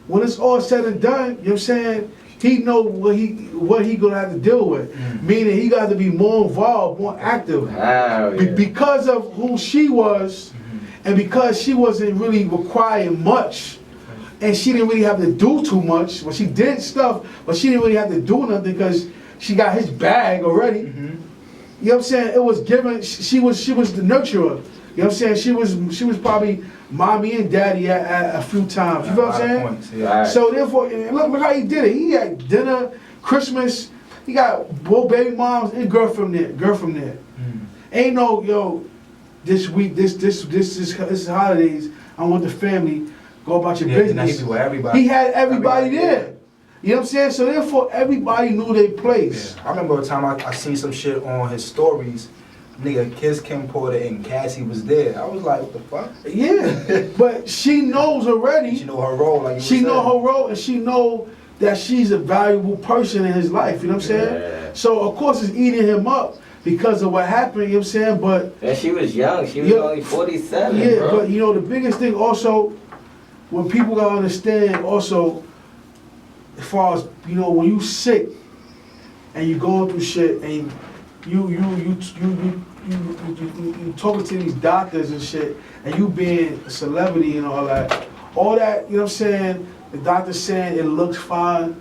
when it's all said and done, you know what I'm saying? He know what he gonna have to deal with. Meaning he got to be more involved, more active. Because of who she was, and because she wasn't really requiring much, and she didn't really have to do too much. Well, she did stuff, but she didn't really have to do nothing because she got his bag already. You know what I'm saying? It was given. She was the nurturer. You know what I'm saying? She was probably mommy and daddy at a few times. You know what I'm saying? Points, yeah. So therefore, look how he did it. He had dinner, Christmas. He got both baby moms and girl from there. Ain't no this week, this holidays. I want the family. Go about your business. He had everybody there. You know what I'm saying? So therefore, everybody knew their place. Yeah. I remember a time I seen some shit on his stories. Nigga, Kiss Kim Porter and Cassie was there. I was like, what the fuck? Yeah, but she knows already. She know her role. Like she know her role, and she know that she's a valuable person in his life. You know what I'm saying? Yeah. So of course it's eating him up because of what happened. You know what I'm saying? But and she was young. She was only 47. Yeah, bro. but the biggest thing also, when people gotta understand also, as far as when you sick and you going through shit and you talking to these doctors and shit, and you being a celebrity and all that, you know what I'm saying, the doctor's saying it looks fine,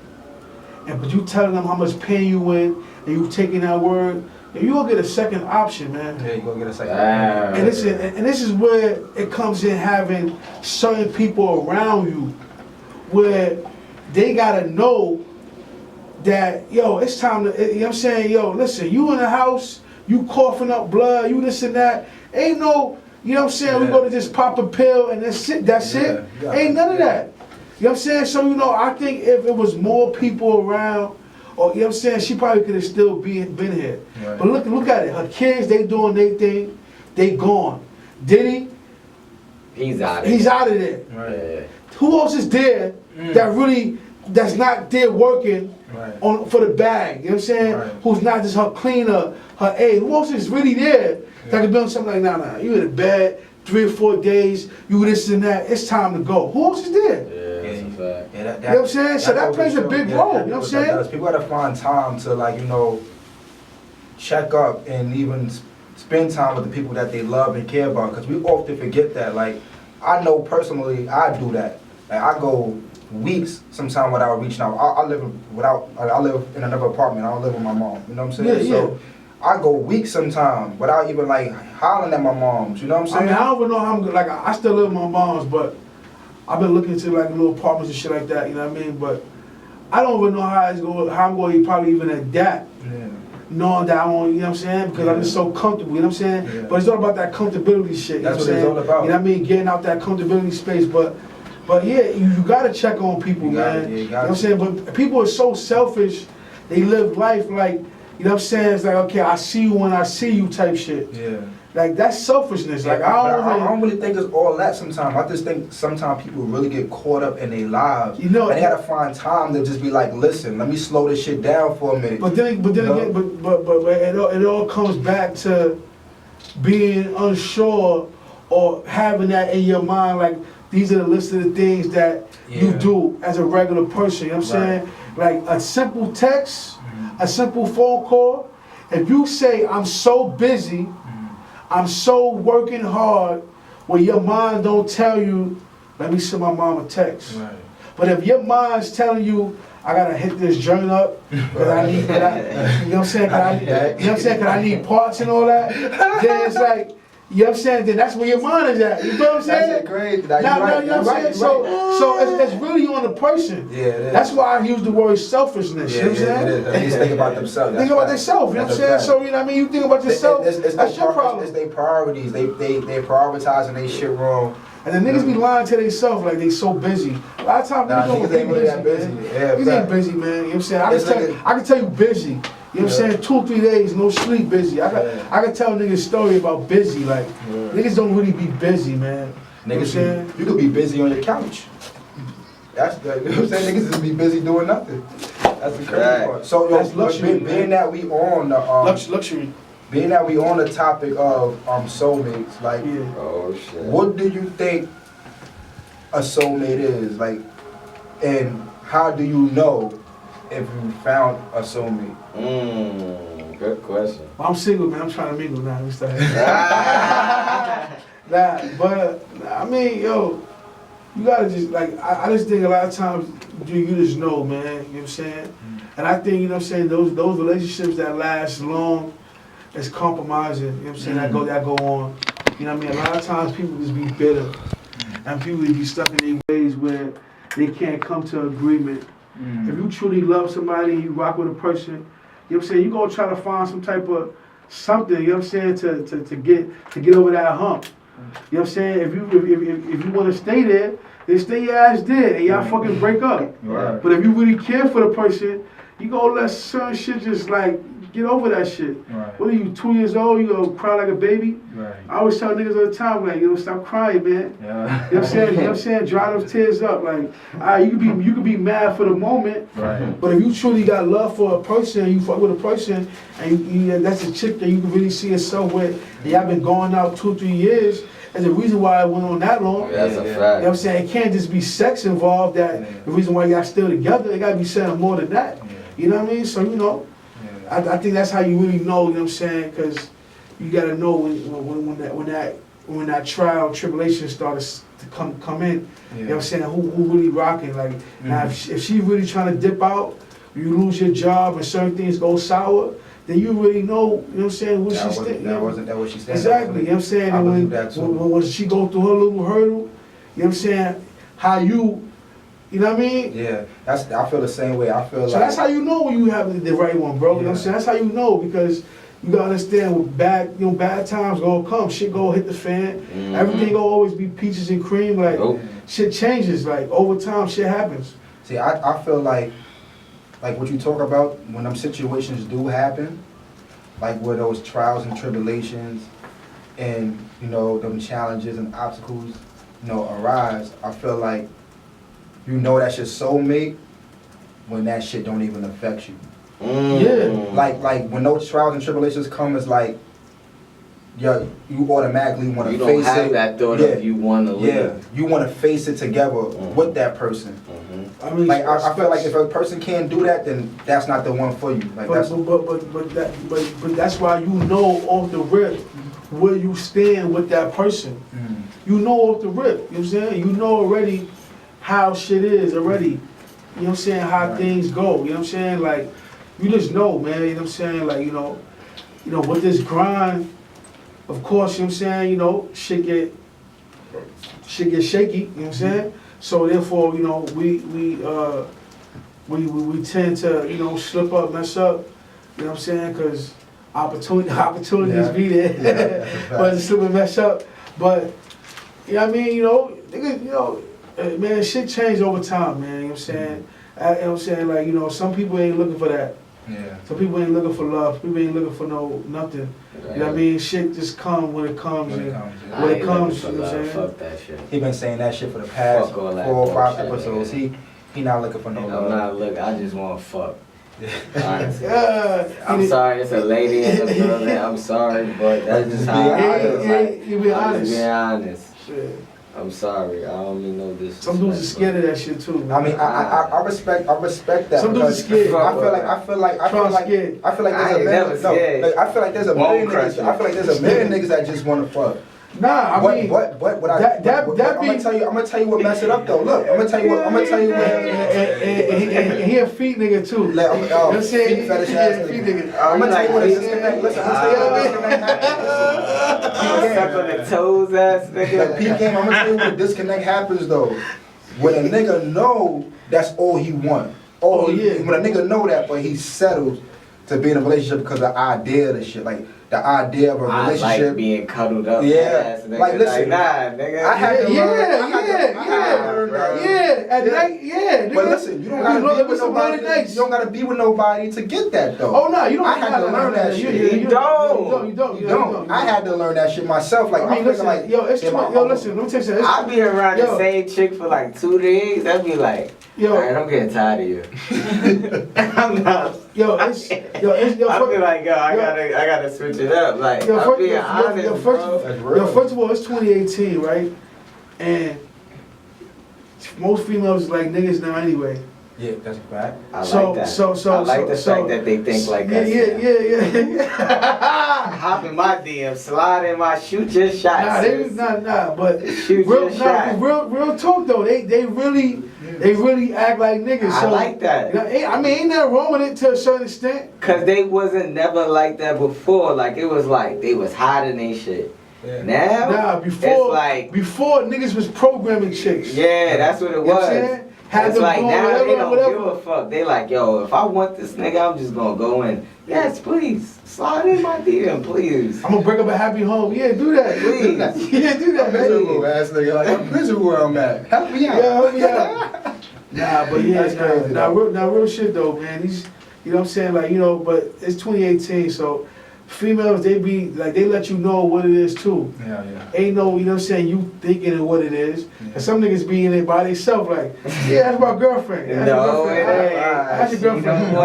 but you telling them how much pain you in, and you taking that word, you gonna get a second option, man. Yeah, you gonna get a second option. And this is where it comes in, having certain people around you, where they gotta know that, it's time to, you know what I'm saying, listen, you in the house, you coughing up blood, you this and that, ain't no, you know what I'm saying, we go to just pop a pill and that's it. Ain't none of that. You know what I'm saying? So, I think if it was more people around, or, you know what I'm saying, she probably could have still been here. Right. But look at it. Her kids, they doing their thing, they gone. Diddy, he's out of there. Right. Yeah. Who else is there that's not there working for the bag? You know what I'm saying? Right. Who's not just her cleaner, her aide? Who else is really there that could be on something like, nah, you in the bed 3 or 4 days, you this and that, it's time to go. Who else is there? Yeah, that's a fact. You know what I'm saying? So that plays a big role, you know what I'm saying? People gotta find time to check up and even spend time with the people that they love and care about, because we often forget that. Like, I know personally, I do that. Like, I go weeks sometimes without reaching out. I live in another apartment. I don't live with my mom. You know what I'm saying? Yeah. So I go weeks sometimes without even hollering at my moms. You know what I'm saying? I mean, I don't even know how I'm good. Like, I still live with my mom's, but I've been looking into little apartments and shit like that. You know what I mean? But I don't even know how I'm going to probably even adapt. Yeah. Knowing that I won't, you know what I'm saying? Because I'm just so comfortable, you know what I'm saying? Yeah. But it's all about that comfortability shit. You That's know what it's all about. You know what I mean? Getting out that comfortability space. But yeah, you gotta check on people, man. You know what I'm saying? But people are so selfish. They live life like, you know what I'm saying? It's like, okay, I see you when I see you type shit. Yeah. Like, that's selfishness. Yeah, like, I don't really think it's all that sometimes. I just think sometimes people really get caught up in their lives. And they gotta find time to just be like, listen, let me slow this shit down for a minute. But then again, it all comes back to being unsure or having that in your mind, like, these are the list of the things that you do as a regular person. You know what I'm saying? Like a simple text, a simple phone call. If you say, I'm so busy, I'm so working hard, well, your mind don't tell you, let me send my mom a text. Right. But if your mind's telling you, I gotta hit this joint up, because I need that, you know what I'm saying? Because I need parts and all that, then it's like, you know what I'm saying? Then that's where your mind is at. You know what I'm saying? That's crazy. You know what I'm saying? So it's really on the person. Yeah, it is. That's why I use the word selfishness. You know what I'm saying? It is. They just think about themselves. Think about themselves. You know what I'm saying? So, you know what I mean? You think about yourself, that's your problem. It's their priorities. They prioritizing their shit wrong. And the niggas be lying to themselves like they so busy. A lot of times niggas ain't really that busy. Niggas ain't busy, man. You know what I'm saying? I can tell you busy. You know what I'm saying? 2 or 3 days, no sleep, busy. I can tell niggas a story about busy. Like, niggas don't really be busy, man. Niggas, you could be busy on your couch. That's the, you know what I'm saying? Niggas just be busy doing nothing. That's the crazy part. So, that's luxury, being that we on the luxury. being that we on the topic of soulmates, like, oh shit, what do you think a soulmate is, like, and how do you know if you found a soulmate? Good question. Well, I'm single, man. I'm trying to mingle now. But I mean, yo, you gotta just like I just think a lot of times you just know, man. You know what I'm saying? And I think, you know what I'm saying, those relationships that last long is compromising, you know what I'm saying, that go on. You know what I mean? A lot of times people just be bitter and people be stuck in their ways where they can't come to agreement. If you truly love somebody and you rock with a person, you know what I'm saying, you're gonna try to find some type of something, you know what I'm saying, to get over that hump. You know what I'm saying? If you wanna stay there, then stay your ass there and y'all fucking break up. Right. But if you really care for the person, you gonna let certain shit just like get over that shit. Right. What are you, 2 years old? You gonna cry like a baby? Right. I always tell niggas all the time, like, stop crying, man. Yeah. You know what I'm saying? You know what I'm saying? Dry those tears up. Like, alright, you could be mad for the moment, Right. but if you truly got love for a person, you fuck with a person, and that's a chick that you can really see yourself with, and y'all been going out 2 or 3 years. There's a reason why it went on that long. That's a fact. You know what I'm saying? It can't just be sex involved. That the reason why y'all still together. It gotta be something more than that. You know what I mean? So I think that's how you really know. You know what I'm saying? Because you gotta know when that trial tribulation starts to come in. You know what I'm saying? Who really rocking? Like now, if she really trying to dip out, you lose your job and certain things go sour. Then you really know, you know what I'm saying, what she's standing. That wasn't what she standing. Exactly, you know what I'm saying? I believe that too. When she go through her little hurdle, you know what I'm saying, how you know what I mean? Yeah, I feel the same way. I feel so that's how you know when you have the right one, bro. You know what I'm saying? That's how you know, because you gotta understand when bad times gonna come, shit gonna hit the fan. Everything gonna always be peaches and cream. Like shit changes, like over time shit happens. See, I feel like what you talk about, when them situations do happen, like where those trials and tribulations and, them challenges and obstacles, arise, I feel like that's your soulmate when that shit don't even affect you. Yeah. Like when those trials and tribulations come, it's like, you automatically want to face it. You don't have that thought of you want to live. Yeah, you want to face it together with that person. I mean, like I feel like if a person can't do that, then that's not the one for you. Like but that's why you know off the rip where you stand with that person. You know off the rip. You know what I'm saying? You know already how shit is already. You know what I'm saying? How things go. You know what I'm saying? Like you just know, man. You know what I'm saying? Like you know with this grind. Of course, you know what I'm saying, shit get shaky, you know what I'm saying? So therefore, we tend to, slip up, mess up, you know what I'm saying? Cause opportunities be there, but slip and mess up. But, you know what I mean, nigga, man, shit changed over time, man, you know what I'm saying? You know what I'm saying, like, some people ain't looking for that. Yeah. Some people ain't looking for love, people ain't looking for nothing. You know what I mean? Shit just come when it comes. When it comes, you know what I'm saying? Fuck that shit. He been saying that shit for the past 4 or 5 episodes. Man. He not looking for no love. I'm not looking. I just want to fuck. Honestly. I'm sorry, it's a lady in the building. I'm sorry, but that's just how I is. You be honest. Just being honest. Shit. I'm sorry. I don't mean no disrespect. Some dudes are scared of that shit too. Man. I mean, I respect that. Some dudes are scared. I feel like there's a million niggas that just want to fuck. Nah, I mean, I'm gonna tell you what messed it up though. Look, I'm gonna tell you what. And he a feet nigga too. Like, I'm saying, feet fetish ass nigga. I'm gonna tell you what a disconnect. Listen, I'm gonna tell you what a disconnect happens. Step on the toes ass nigga. Like P game, I'm gonna tell you what a disconnect happens though. When a nigga know that's all he want. When a nigga know that, but he settled to be in a relationship because of the idea of the shit. Like the idea of a relationship. I like being cuddled up. Yeah. Ass, nigga. Like listen, nah, nigga. I had to learn. At night, nigga. But listen, you don't gotta be with nobody. You don't gotta be with nobody to get that though. Oh no, you don't. I had to learn that shit. You don't. I had to learn that shit myself. Like I mean, listen, like, listen, let me tell you something. I be around the same chick for like 2 days. I'd be like, alright, I'm getting tired of you. I'm not. I'll be like, I gotta switch it up. Like, I'm being honest, first of all, it's 2018, right? And most females is like niggas now anyway. Yeah, that's a fact. I like the fact that they think like us. Yeah. Hop in my DM, slide in my shoot your shot. But real talk though, they really act like niggas. I like that. I mean, ain't nothing wrong with it to a certain extent. Cause they wasn't never like that before. Like it was like they was hiding they shit. Yeah. Now, before niggas was programming chicks. Yeah, that's what it was. You know what it's like now they don't give a fuck. They like, yo, if I want this nigga, I'm just gonna go in. Yes, please. Slide in my DM, please. I'm gonna break up a happy home. Yeah, do that. Please. Yeah, do that, man. Miserable ass nigga. Like, I'm miserable where I'm at. Help me out. Yeah, help me out. Nah, but yeah, real shit though, man. These, you know what I'm saying? Like, you know, but it's 2018, so females, they be like, they let you know what it is too. Yeah. Ain't no, you know what I'm saying, you thinking of what it is. Yeah. And some niggas be in it by themselves like, yeah, that's my girlfriend. That's no, it ain't. That's your girlfriend.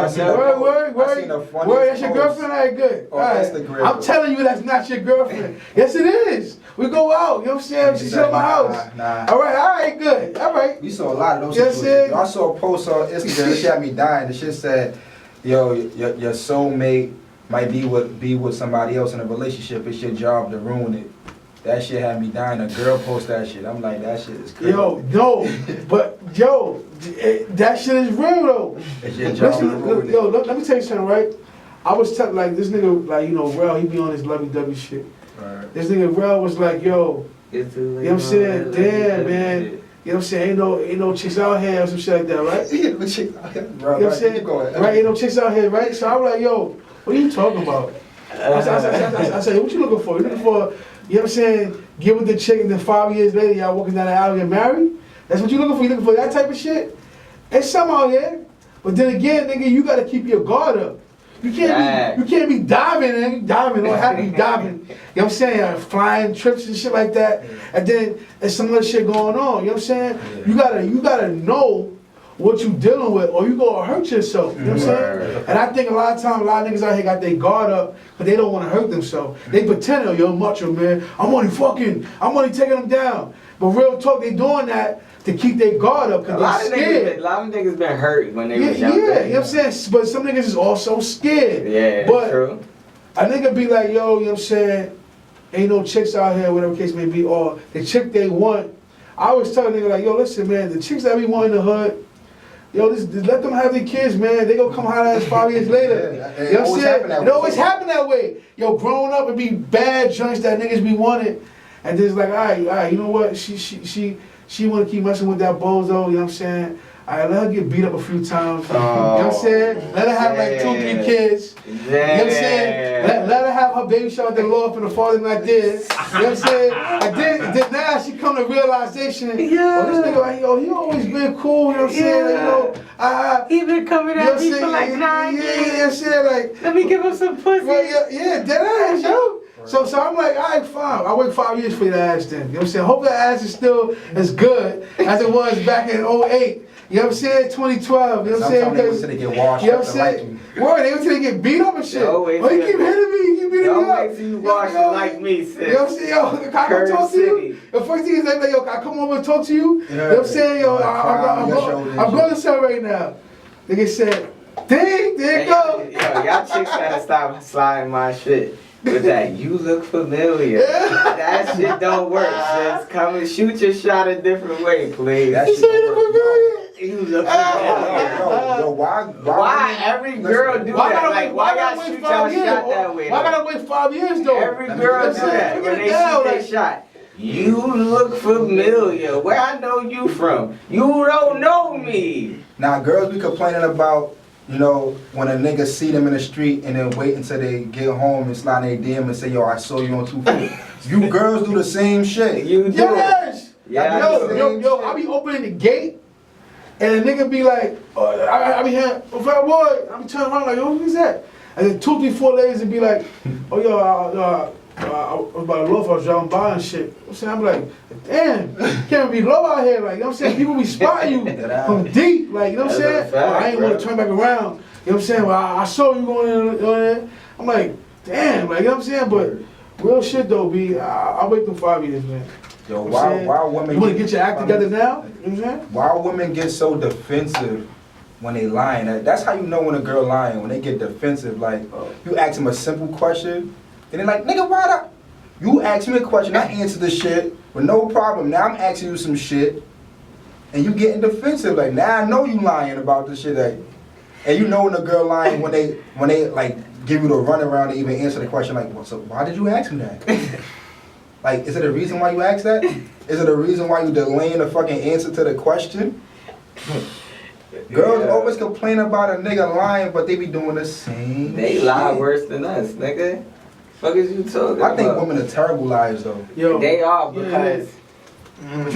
Word, that's your girlfriend? All right, good. All right. I'm telling you that's not your girlfriend. Yes, it is. We go out, you know what I'm saying? She's at my house. Nah. All right, good. All right. We saw a lot of those situations. I saw a post on Instagram, that shit had me dying. The shit said, yo, your soulmate might be with somebody else in a relationship. It's your job to ruin it. That shit had me dying. A girl post that shit. I'm like, that shit is crazy. That shit is real though. It's your job to ruin it. Let me tell you something, right? I was telling, like, this nigga, like, you know, Rel, he be on his lovey-dovey shit. Right. This nigga Rel was like, yo, you know what I'm saying? Damn, man. You know what I'm saying? Ain't no chicks out here or some shit like that, right? Ain't no chicks out here. You know what I'm saying? Right, ain't no chicks out here, right? So I was like, yo, what are you talking about? I said, what you looking for? You looking for, you know what I'm saying, get with the chick and then 5 years later y'all walking down the alley and married? That's what you looking for? You looking for that type of shit? It's some out here. But then again, nigga, you gotta keep your guard up. You can't be diving or have to be diving. You know what I'm saying? Flying trips and shit like that. And then there's some other shit going on. You know what I'm saying? You gotta know what you dealing with, or you gonna hurt yourself. You know what I'm saying? And I think a lot of times, a lot of niggas out here got their guard up, but they don't want to hurt themselves. They pretend, oh, yo, macho man, I'm only taking them down. But real talk, they doing that to keep their guard up because they're scared. A lot of niggas been hurt when they was younger. Yeah, you know what I'm saying? But some niggas is also scared. Yeah, but true. A nigga be like, yo, you know what I'm saying? Ain't no chicks out here, whatever case may be, or the chick they want. I always tell a nigga like, yo, listen, man, the chicks that we want in the hood, yo, just let them have their kids, man. They gonna come holler at us 5 years later. You know what I'm saying? It always happen that way. Yo, growing up, it be bad joints that niggas be wanting. And then it's like, all right, you know what? She want to keep messing with that bozo, you know what I'm saying? All right, let her get beat up a few times. You know what I'm saying? Let her have like 2-3 kids. You know what I'm saying? Let her have her baby shower at the law up in the father like this. You know what I'm saying? And then now she come to realization, oh, this nigga, like, yo, he always been cool, you know what I'm saying? Like, you know, he been coming at me for like 9 years. Yeah, you know what I'm saying? Like, let me give him some pussy. Well, yeah, dead ass, yo. So I'm like, all right, fine. I wait 5 years for your ass then. You know what I'm saying? Hope that ass is still as good as it was back in 08. You know what I'm saying? 2012. You know what I'm saying? Because they get washed you know what I'm saying? Word, they until they get beat up and shit. Oh, you keep hitting me. You keep beating me up. Don't wait till you wash it like me, sis. You know what I'm saying? Yo, can I come talk to you? The first thing is like, yo, can I come over and talk to you? You know what I'm saying? Yo, I'm going to sell right now. Nigga said, ding, there you go. Yo, y'all chicks gotta stop sliding my shit. With that, you look familiar. That shit don't work, sis. Come and shoot your shot a different way, please. That shit don't work. You look familiar. Yo, why every girl do that? Like, why y'all shoot your shot that way? Why gotta wait 5 years though? Every girl do that when they shoot their shot. You look familiar. Where I know you from? You don't know me. Now, girls be complaining about, you know, when a nigga see them in the street and then wait until they get home and slide their DM and say, yo, I saw you on 2 feet. You girls do the same shit. You do. Yes. Yeah. Yo, I be opening the gate and a nigga be like, I be hearing, Fatboy. I be turning around like, yo, who's that? And then 2, 3, 4 ladies would be like, oh, yo, I was about to loaf, I was driving by and shit. You know what I'm saying? I'm like, damn, can't be low out here. Like, you know what I'm saying? People be spotting you from deep. Like, you know what I'm saying? I ain't want to turn back around. You know what I'm saying? Well, I saw you going in there. I'm like, damn, like, you know what I'm saying? But real shit though, B, I'll wait them 5 years, man. Yo, why women... You want to get your act together now? You know what I'm saying? Why women get so defensive when they lying? That's how you know when a girl lying, when they get defensive. Like, you ask them a simple question, and they're like, nigga, why the... You ask me a question, I answer the shit with no problem. Now I'm asking you some shit, and you getting defensive. Like, now I know you lying about this shit. Like, and you know when a girl lying when they like give you the runaround to even answer the question. Like, well, so why did you ask me that? Like, is it a reason why you asked that? Is it a reason why you delaying the fucking answer to the question? Girls always complain about a nigga lying, but they be doing the same They lie worse than us, nigga. Fuck is you talking about? I think women are terrible liars, though. Yo, they are because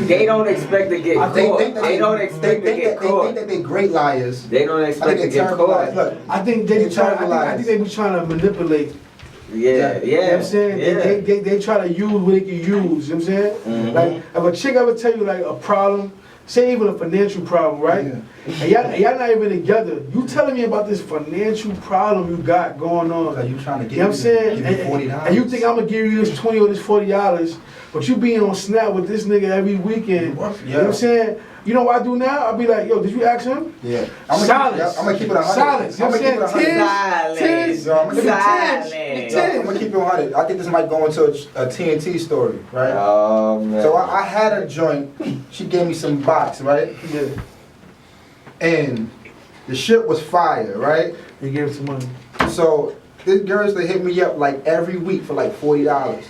they don't expect to get caught. They don't expect to get caught. They think that they great liars. They don't expect to get caught. Look, I think they be trying to manipulate. Yeah. You know what I'm saying? They try to use what they can use, you know what I'm saying? Mm-hmm. Like, if a chick ever tell you, like, a problem, say even a financial problem, right? Yeah. And y'all not even together. You telling me about this financial problem you got going on. Like, you trying to get you know what I'm saying? $40. And you think I'm going to give you this $20 or this $40, but you being on Snap with this nigga every weekend. You know what I'm saying? You know what I do now? I'll be like, yo, did you ask him? Yeah. Silence. I'm going to keep it 100. Silence. You know what I'm saying? Silence. I'm going to keep it 100. I think this might go into a TNT story, right? Oh, man. So I had a joint. She gave me some box, right? Yeah. And the shit was fire, right? They gave it some money. So this girl used to hit me up like every week for like $40.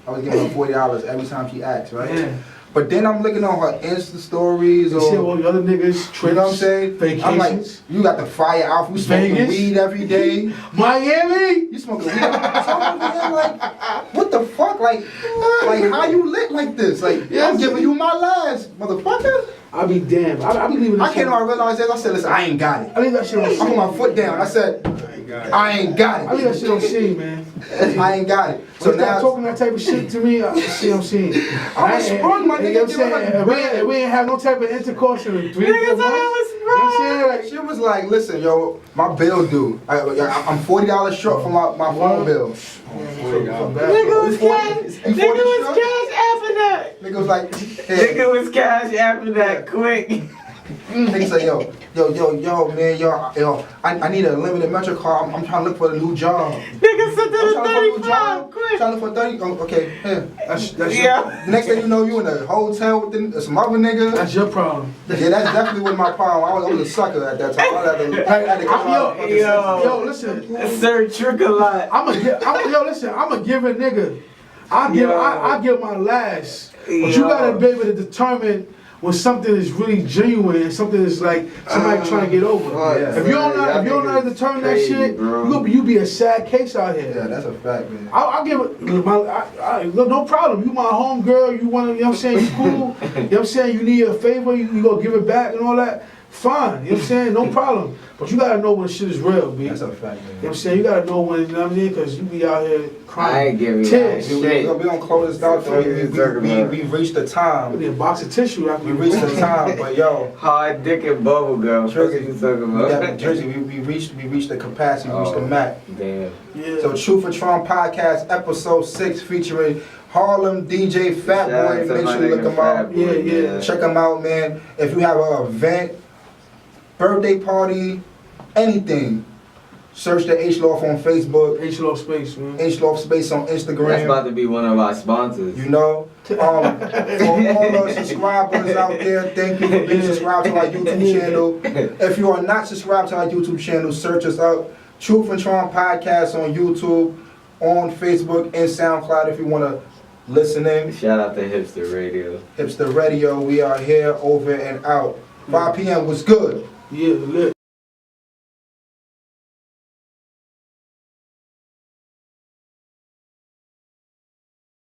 I was giving her $40 every time she asked, right? Yeah. But then I'm looking on her Insta stories or all the other niggas, trips, you know what I'm saying? Vacations. I'm like, you got the fire outfit, you smoking weed every day. Miami! You smoking weed every day. So I'm like, what the fuck? Like how you lit like this? Like, I'm giving you my last, motherfucker. I'll be damned. I be leaving that I came on, I realized that. I said, listen, I ain't got it. I leave that shit on I put my foot down. I said, I ain't got it. I leave that shit on scene, man. I ain't got it. So now talking that type of shit to me, I see I'm seeing. I was sprung, my nigga. If we ain't have no type of intercourse in 3 4 months. You know what I'm saying? Like, she was like, listen, yo, my bill due. I'm $40 short for my phone bill. Nigga was cash after that. Nigga was like, nigga was cash after that quick. Nigga say, yo, man, I need a limited metro car. I'm trying to look for a new job. Nigga said that was 35 quick. Trying to look for 30. Oh, okay, here. That's yeah. The next thing you know, you in a hotel with some other nigga. That's your problem. Yeah, that's definitely what my problem. I was a sucker at that time. I had to come out. Yo, listen. Sir, trick a lot. I'm a giving nigga. I give my last. But you gotta be able to determine when something is really genuine and something is like somebody trying to get over. If you don't know how to determine that shit, you be a sad case out here. Yeah, that's a fact, man. I'll give it no problem. You my home girl, you wanna, you know what I'm saying, you cool. You know what I'm saying, you need a favor, you go give it back and all that. Fine, you know what I'm saying, no problem. But you gotta know when shit is real, B. That's a fact, man. You know what I'm saying, you gotta know when, you know what I mean, because you be out here crying. I ain't giving tears. shit. We gonna close this out though. We reached the time. We need a box of tissue after we reached the time, but yo. Hard dick and bubble gum. Jersey, you talking about? Jersey, we reached the capacity, we reached the max. Damn. Yeah. So Truth Tron Podcast, episode 6, featuring Harlem DJ Fatboy. Make sure you look him out. Yeah. Check him out, man. If you have an event, birthday party, anything, search the H-Loft on Facebook. H-Loft Space, man. H-Loft Space on Instagram. That's about to be one of our sponsors. You know? For all the subscribers out there, thank you for being subscribed to our YouTube channel. If you are not subscribed to our YouTube channel, search us up. Truth Tron Podcast on YouTube, on Facebook, and SoundCloud if you want to listen in. Shout out to Hipster Radio. Hipster Radio, we are here, over and out. 5 p.m. was good. Yeah, lit.